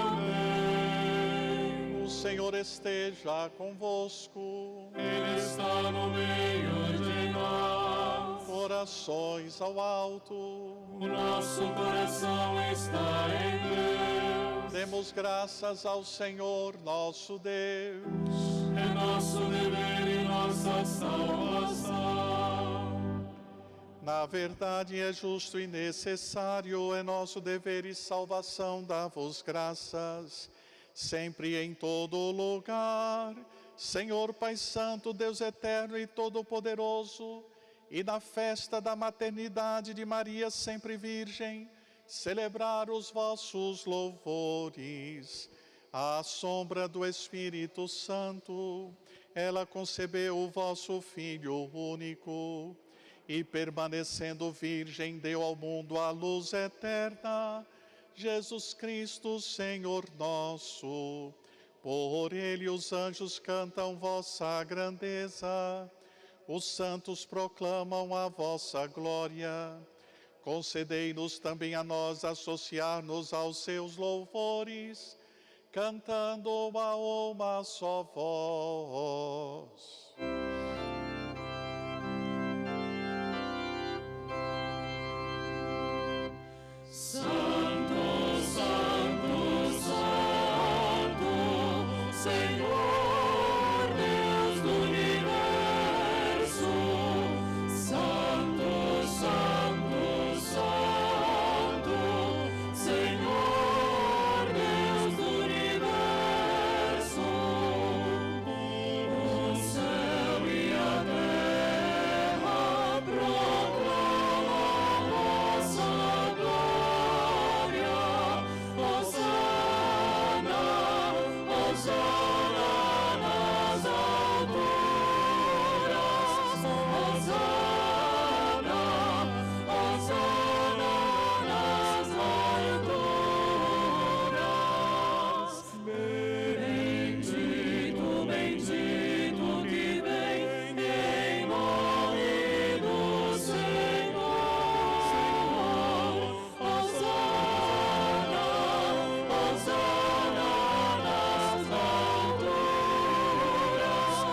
Amém.
O Senhor esteja convosco.
Ele está no meio de nós.
Corações ao alto.
O nosso coração está em Deus.
Demos graças ao Senhor nosso Deus.
É nosso dever e nossa salvação.
Na verdade é justo e necessário, é nosso dever e salvação dar-vos graças, sempre e em todo lugar, Senhor Pai Santo, Deus eterno e todo-poderoso, e na festa da maternidade de Maria sempre Virgem, celebrar os vossos louvores. À sombra do Espírito Santo, ela concebeu o vosso Filho único, e permanecendo virgem, deu ao mundo a luz eterna, Jesus Cristo, Senhor nosso. Por ele os anjos cantam vossa grandeza, os santos proclamam a vossa glória. Concedei-nos também a nós associar-nos aos seus louvores, cantando a uma só voz.
Santo, Santo, Santo, Senhor Deus do universo. Santo, Santo, Santo, Senhor Deus do universo. O céu e a terra proclamam vossa glória. Hosana, Hosana nas alturas. Hosana, Hosana nas alturas. Bendito, bendito que vem em nome do Senhor. Hosana, Hosana nas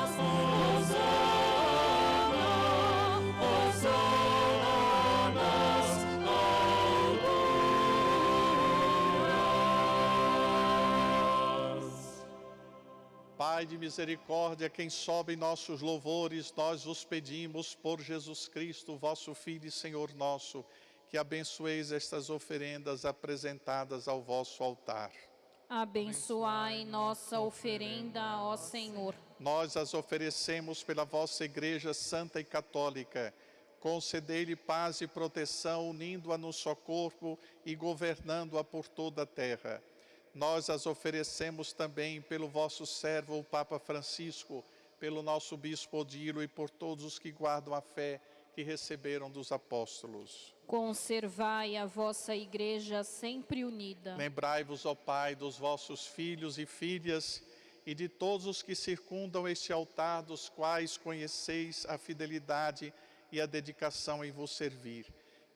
alturas. Hosana, Hosana nas alturas.
Pai de misericórdia, quem sobe em nossos louvores, nós vos pedimos por Jesus Cristo, vosso Filho e Senhor nosso, que abençoeis estas oferendas apresentadas ao vosso altar.
Abençoai nossa oferenda, ó Senhor.
Nós as oferecemos pela vossa Igreja Santa e Católica. Concedei-lhe paz e proteção, unindo-a no só corpo e governando-a por toda a terra. Nós as oferecemos também pelo vosso servo, o Papa Francisco, pelo nosso Bispo Odilo e por todos os que guardam a fé que receberam dos apóstolos.
Conservai a vossa Igreja sempre unida.
Lembrai-vos, ó Pai, dos vossos filhos e filhas e de todos os que circundam este altar, dos quais conheceis a fidelidade e a dedicação em vos servir.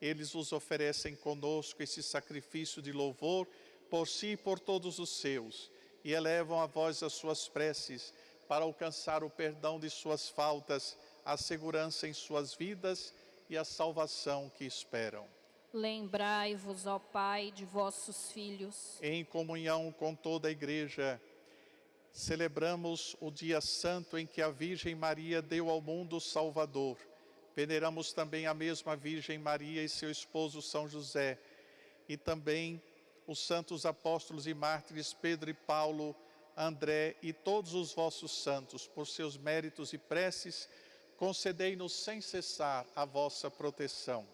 Eles vos oferecem conosco esse sacrifício de louvor por si e por todos os seus, e elevam a vós as suas preces para alcançar o perdão de suas faltas, a segurança em suas vidas e a salvação que esperam.
Lembrai-vos, ó Pai, de vossos filhos.
Em comunhão com toda a Igreja, celebramos o dia santo em que a Virgem Maria deu ao mundo o Salvador. Veneramos também a mesma Virgem Maria e seu esposo São José, e também os santos apóstolos e mártires Pedro e Paulo, André e todos os vossos santos. Por seus méritos e preces, concedei-nos sem cessar a vossa proteção.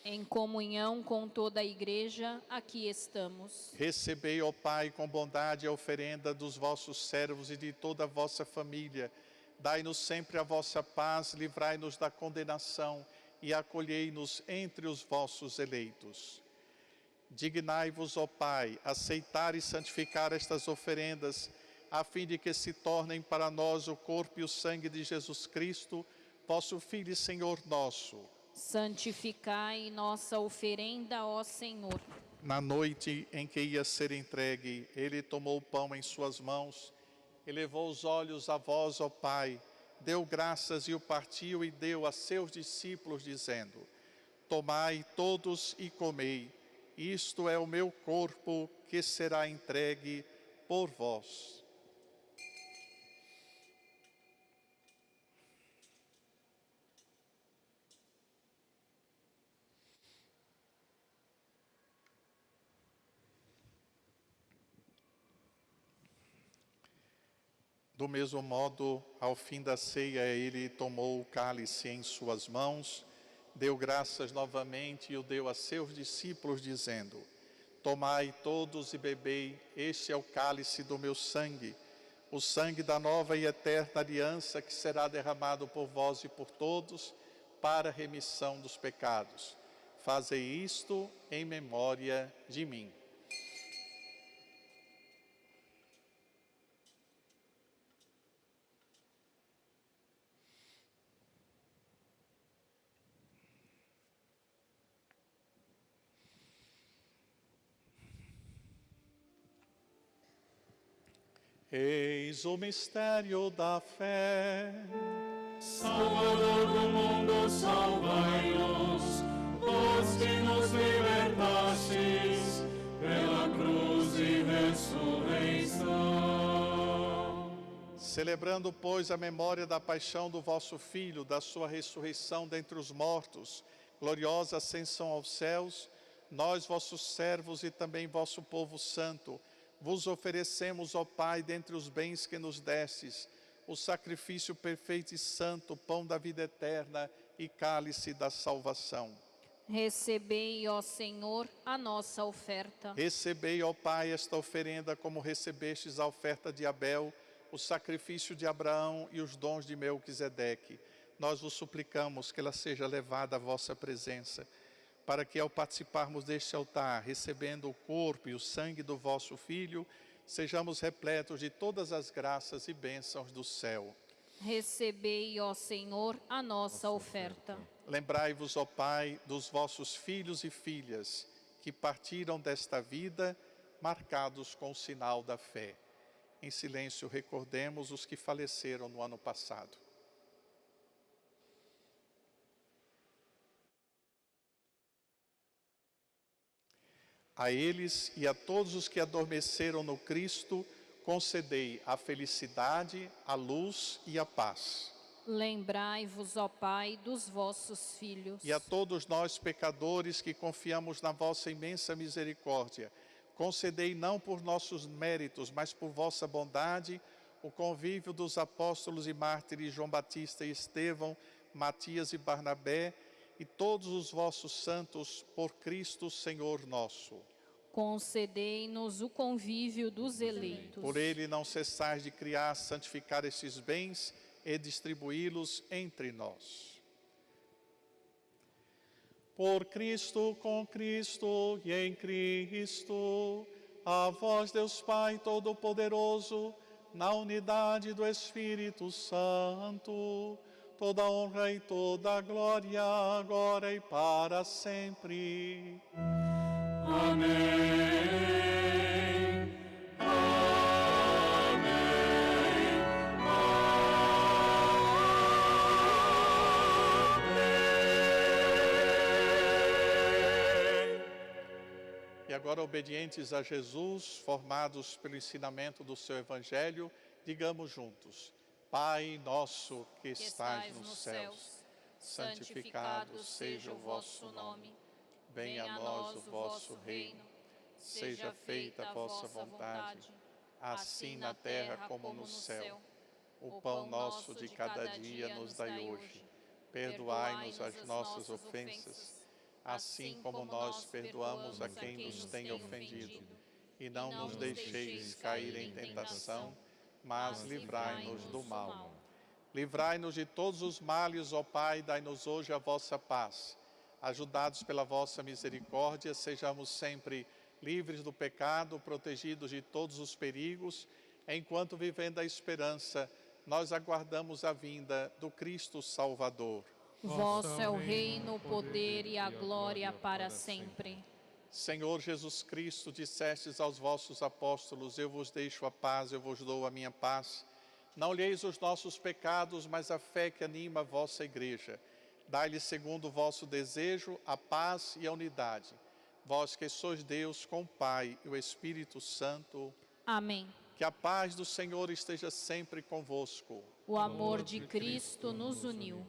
Em comunhão com toda a Igreja, aqui estamos.
Recebei, ó Pai, com bondade a oferenda dos vossos servos e de toda a vossa família. Dai-nos sempre a vossa paz, livrai-nos da condenação e acolhei-nos entre os vossos eleitos. Dignai-vos, ó Pai, aceitar e santificar estas oferendas, a fim de que se tornem para nós o corpo e o sangue de Jesus Cristo, vosso Filho e Senhor nosso.
Santificai nossa oferenda, ó Senhor.
Na noite em que ia ser entregue, ele tomou o pão em suas mãos, elevou os olhos a vós, ó Pai, deu graças e o partiu e deu a seus discípulos, dizendo: Tomai todos e comei, isto é o meu corpo que será entregue por vós. Do mesmo modo, ao fim da ceia, ele tomou o cálice em suas mãos, deu graças novamente e o deu a seus discípulos, dizendo: Tomai todos e bebei, este é o cálice do meu sangue, o sangue da nova e eterna aliança que será derramado por vós e por todos para a remissão dos pecados. Fazei isto em memória de mim. Eis o mistério da fé.
Salvador do mundo, salvai-nos, vós que nos libertastes pela cruz e ressurreição.
Celebrando, pois, a memória da paixão do vosso Filho, da sua ressurreição dentre os mortos, gloriosa ascensão aos céus, nós, vossos servos e também vosso povo santo, vos oferecemos, ó Pai, dentre os bens que nos destes, o sacrifício perfeito e santo, pão da vida eterna e cálice da salvação.
Recebei, ó Senhor, a nossa oferta.
Recebei, ó Pai, esta oferenda como recebestes a oferta de Abel, o sacrifício de Abraão e os dons de Melquisedeque. Nós vos suplicamos que ela seja levada à vossa presença, para que ao participarmos deste altar, recebendo o corpo e o sangue do vosso Filho, sejamos repletos de todas as graças e bênçãos do céu.
Recebei, ó Senhor, a nossa oferta.
Lembrai-vos, ó Pai, dos vossos filhos e filhas, que partiram desta vida, marcados com o sinal da fé. Em silêncio recordemos os que faleceram no ano passado. A eles e a todos os que adormeceram no Cristo, concedei a felicidade, a luz e a paz.
Lembrai-vos, ó Pai, dos vossos filhos.
E a todos nós, pecadores, que confiamos na vossa imensa misericórdia, concedei não por nossos méritos, mas por vossa bondade, o convívio dos apóstolos e mártires João Batista e Estevão, Matias e Barnabé, e todos os vossos santos, por Cristo Senhor nosso.
Concedei-nos o convívio dos eleitos.
Por ele não cessais de criar, santificar estes bens e distribuí-los entre nós. Por Cristo, com Cristo e em Cristo, a vós, Deus Pai Todo-Poderoso, na unidade do Espírito Santo, toda honra e toda glória, agora e para sempre.
Amém. Amém. Amém.
E agora, obedientes a Jesus, formados pelo ensinamento do seu Evangelho, digamos juntos: Pai nosso que estais nos céus, santificado seja o vosso nome. Venha a nós o vosso reino. Seja feita a vossa vontade, assim na terra como no céu. O pão nosso de cada dia nos dai hoje. Perdoai-nos as nossas ofensas, assim como nós perdoamos a quem nos tem ofendido. E não nos deixeis cair em tentação, mas livrai-nos do mal. Livrai-nos de todos os males, ó Pai, dai-nos hoje a vossa paz. Ajudados pela vossa misericórdia, sejamos sempre livres do pecado, protegidos de todos os perigos, enquanto vivendo a esperança, nós aguardamos a vinda do Cristo Salvador.
Vosso é o reino, o poder e a glória para sempre.
Senhor Jesus Cristo, dissestes aos vossos apóstolos, eu vos deixo a paz, eu vos dou a minha paz. Não olheis os nossos pecados, mas a fé que anima a vossa igreja. Dai-lhe, segundo o vosso desejo, a paz e a unidade. Vós que sois Deus com o Pai e o Espírito Santo.
Amém.
Que a paz do Senhor esteja sempre convosco.
O amor de Cristo nos uniu.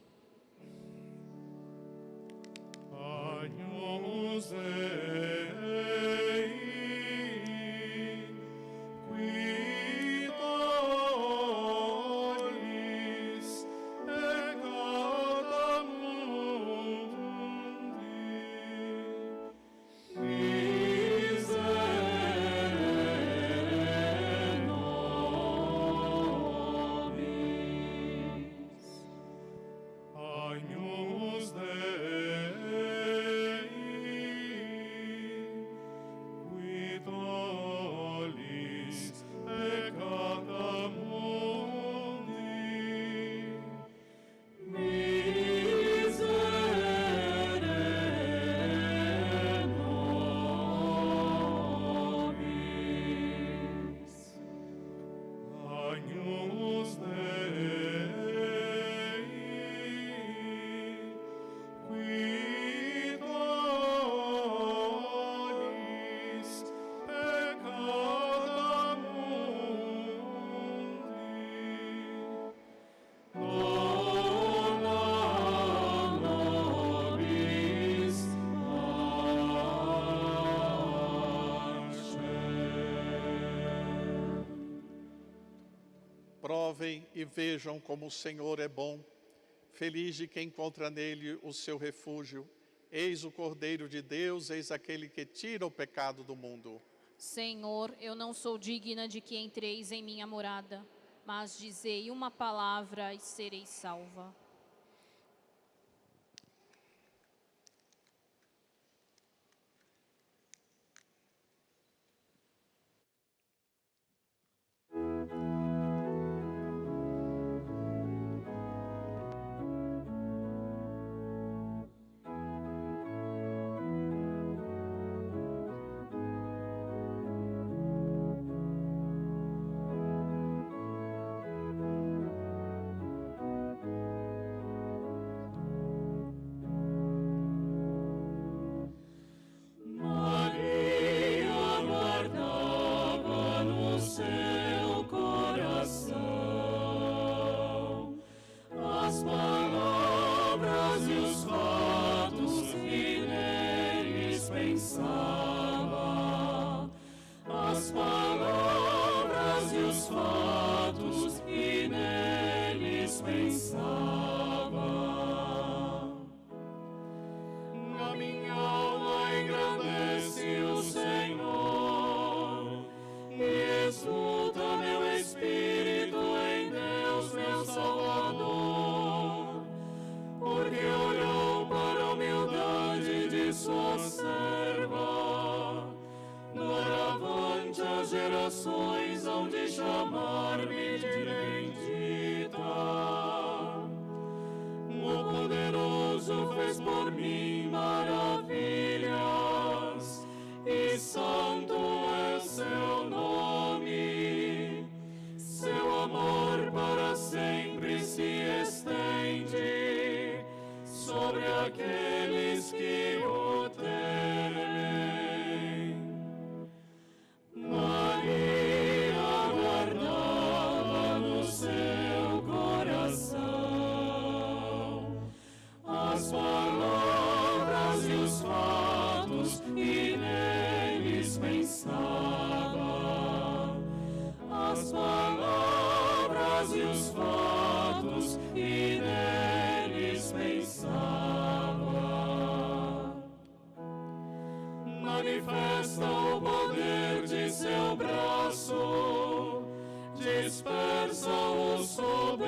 Agnus Dei, qui tollis peccata mundi, miserere nobis. Agnus Dei, qui tollis peccata mundi, miserere nobis. Agnus Dei, qui tollis peccata mundi, dona nobis pacem.
Provem e vejam como o Senhor é bom. Feliz de quem encontra nele o seu refúgio. Eis o Cordeiro de Deus, eis aquele que tira o pecado do mundo.
Senhor, eu não sou digna de que entreis em minha morada, mas dizei uma palavra e serei salva.
Maria guardava no seu coração as palavras e os fatos que neles pensava, as palavras e os fatos que neles pensava. A minha alma engrandece o Senhor, e exulta meu espírito em Deus, meu Salvador, porque olhou para a humildade de sua serva. Doravante as gerações hão de chamar-me de bendita. O poderoso fez por mim maravilhas, e santo é seu nome. Seu amor para sempre se estende sobre aqueles que o temem. Maria guardava no seu coração as palavras e os fatos que neles pensava, as palavras e os fatos que neles pensava. dispersa os soberbos,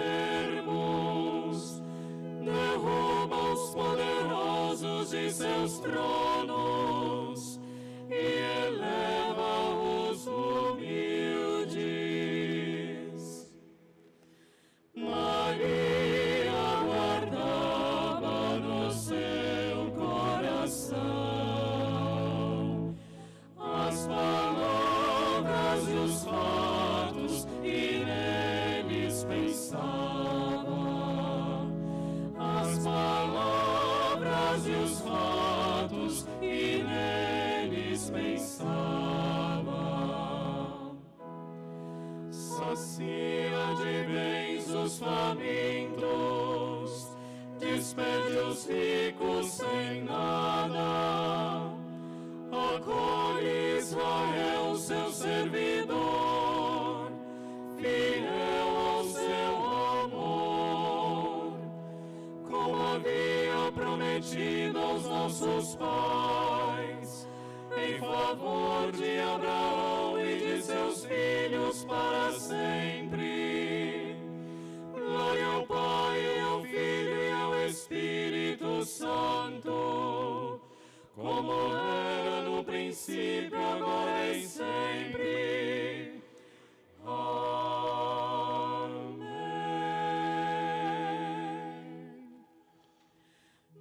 derruba os poderosos de seus tronos e eleva os humildes. Maria guardava no seu coração as palavras e os fatos e neles pensava. As palavras e os fatos e neles pensava. Sacia de bens os famintos, despede os ricos sem nada. Acolhe Israel, seu servidor, fiel ao seu amor, como havia prometido aos nossos pais, em favor de Abraão e de seus filhos para sempre. Glória ao Pai, ao Filho e ao Espírito Santo, como era no princípio, agora e sempre. Amém.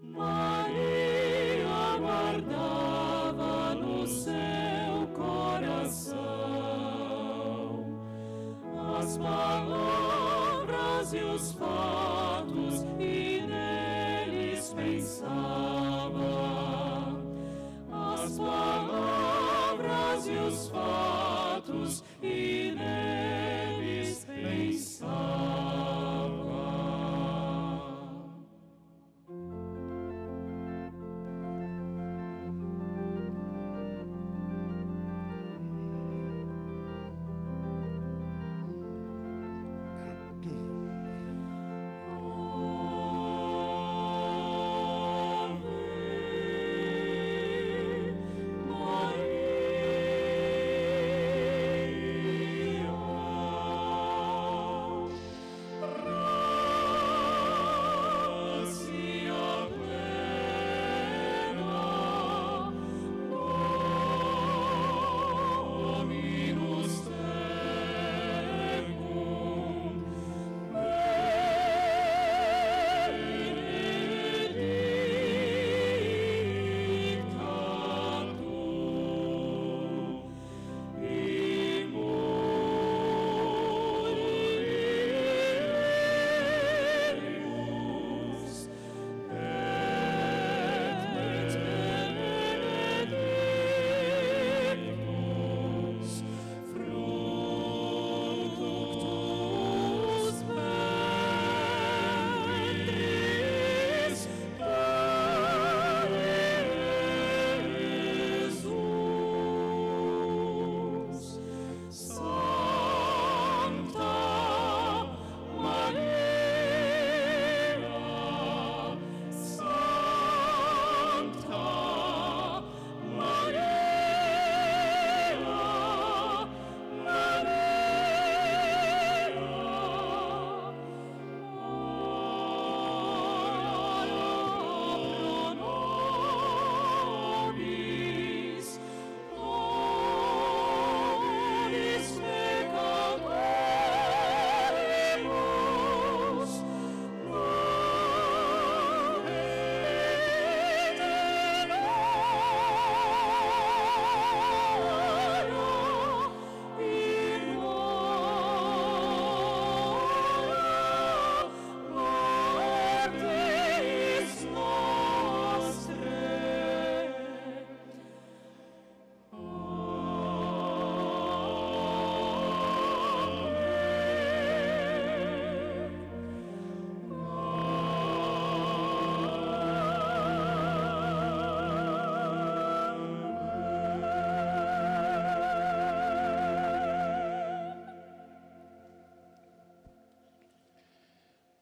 Maria guardava no seu coração as palavras e os fatos e neles pensava. As palavras e os fatos e neles pensava.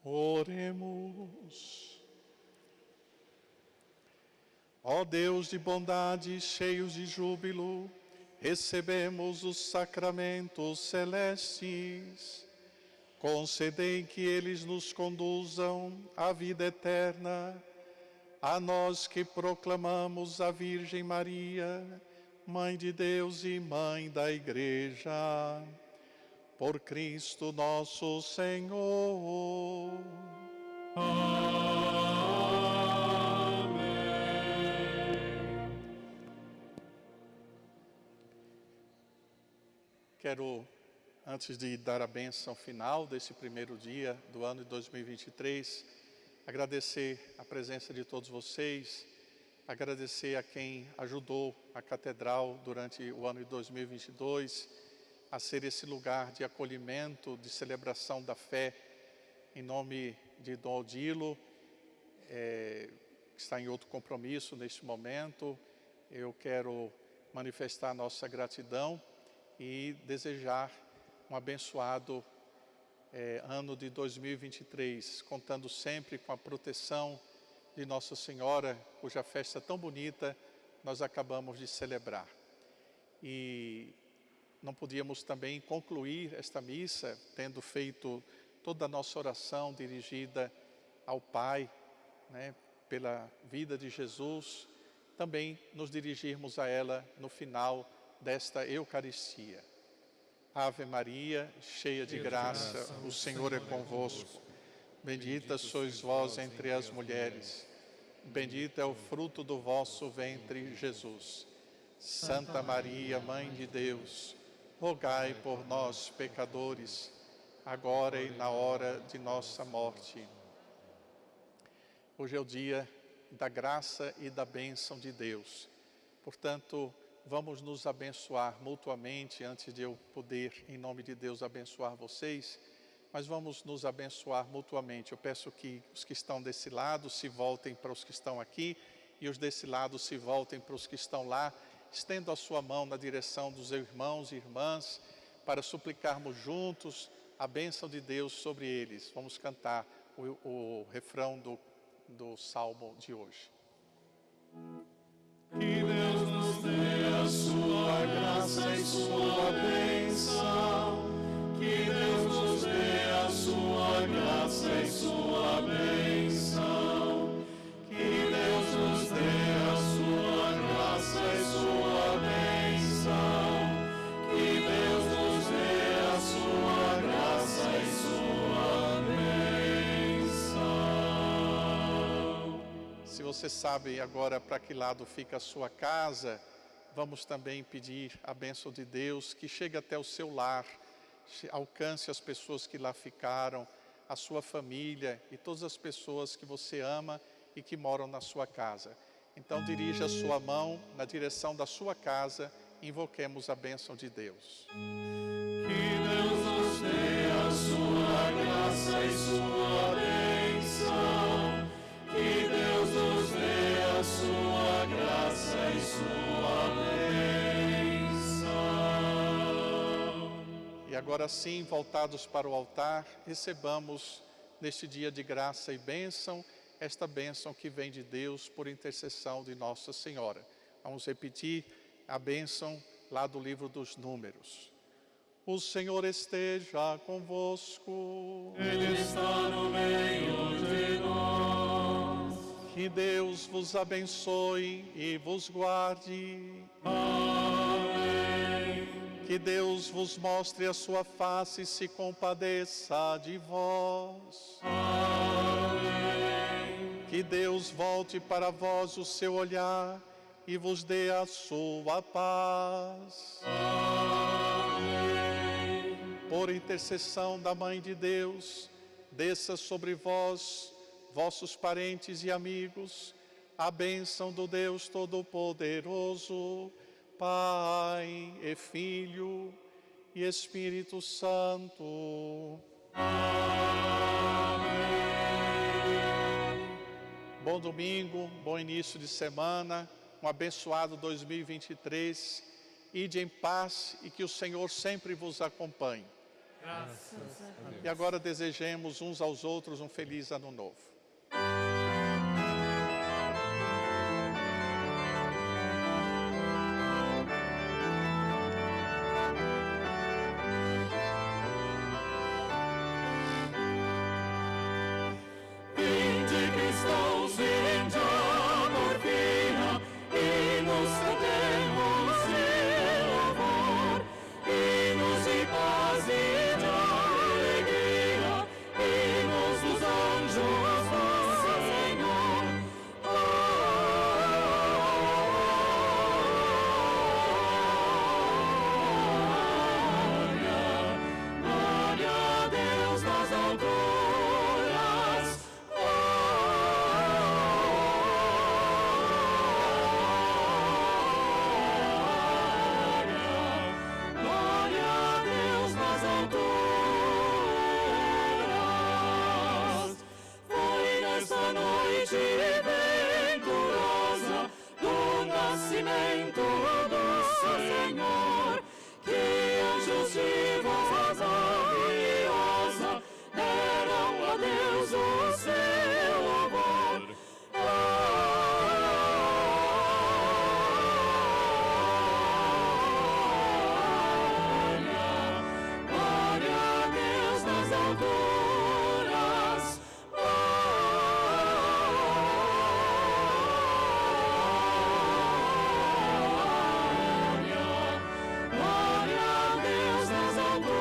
Oremos. Ó Deus de bondade, cheios de júbilo, recebemos os sacramentos celestes. Concedei que eles nos conduzam à vida eterna, a nós que proclamamos a Virgem Maria, Mãe de Deus e Mãe da Igreja. Por Cristo nosso Senhor. Quero, antes de dar a bênção final desse primeiro dia do ano de 2023, agradecer a presença de todos vocês, agradecer a quem ajudou a Catedral durante o ano de 2022 a ser esse lugar de acolhimento, de celebração da fé, em nome de Dom Odilo, que está em outro compromisso neste momento. Eu quero manifestar nossa gratidão e desejar um abençoado ano de 2023, contando sempre com a proteção de Nossa Senhora, cuja festa tão bonita nós acabamos de celebrar. E não podíamos também concluir esta missa tendo feito toda a nossa oração dirigida ao Pai, né, pela vida de Jesus, também nos dirigirmos a ela no final desta Eucaristia. Ave Maria, cheia de graça, o Senhor é convosco. Bendita sois vós entre as mulheres. Bendito é o fruto do vosso ventre, Jesus. Santa Maria, Mãe de Deus, rogai por nós, pecadores, agora e na hora de nossa morte. Hoje é o dia da graça e da bênção de Deus. Portanto, vamos nos abençoar mutuamente, antes de eu poder, em nome de Deus, abençoar vocês, mas vamos nos abençoar mutuamente. Eu peço que os que estão desse lado se voltem para os que estão aqui, e os desse lado se voltem para os que estão lá. Estenda a sua mão na direção dos irmãos e irmãs, para suplicarmos juntos a bênção de Deus sobre eles. Vamos cantar o refrão do Salmo de hoje.
Que Deus nos dê a sua graça e sua bênção. Que Deus nos dê a sua graça e sua bênção. Que Deus nos dê a sua graça e sua bênção. Que Deus nos dê a sua graça e sua bênção.
Se você sabe agora para que lado fica a sua casa, vamos também pedir a bênção de Deus que chegue até o seu lar, alcance as pessoas que lá ficaram, a sua família e todas as pessoas que você ama e que moram na sua casa. Então dirija a sua mão na direção da sua casa e invoquemos a bênção de Deus.
Que Deus nos dê a sua graça e sua bênção. Que Deus nos dê a sua graça e sua bênção.
E agora sim, voltados para o altar, recebamos neste dia de graça e bênção, esta bênção que vem de Deus por intercessão de Nossa Senhora. Vamos repetir a bênção lá do livro dos Números. O Senhor esteja convosco.
Ele está no meio de nós.
Que Deus vos abençoe e vos guarde.
Amém.
Que Deus vos mostre a sua face e se compadeça de vós.
Amém.
Que Deus volte para vós o seu olhar e vos dê a sua paz.
Amém.
Por intercessão da Mãe de Deus, desça sobre vós, vossos parentes e amigos, a bênção do Deus Todo-Poderoso, Pai e Filho e Espírito Santo.
Amém.
Bom domingo, bom início de semana, um abençoado 2023. Ide em paz e que o Senhor sempre vos acompanhe.
Graças a Deus.
E agora desejemos uns aos outros um feliz ano novo.
nascimento do Senhor, que anjos de voz harmoniosa deram a Deus o seu louvor. Glória a Deus nas alturas. Glória a Deus nas alturas.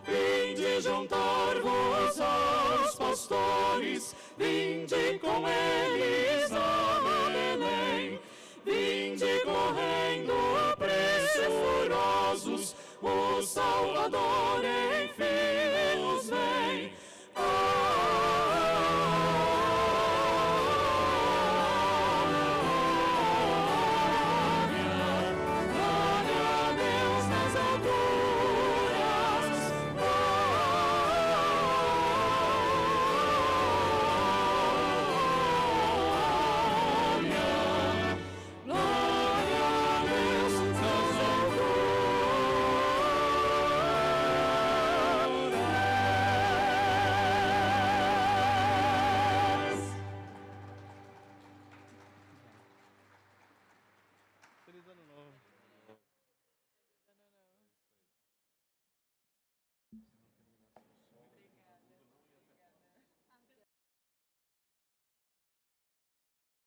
Vinde juntar-vos aos pastores, vinde com eles a Belém, vinde correndo pressurosos, o Salvador enfim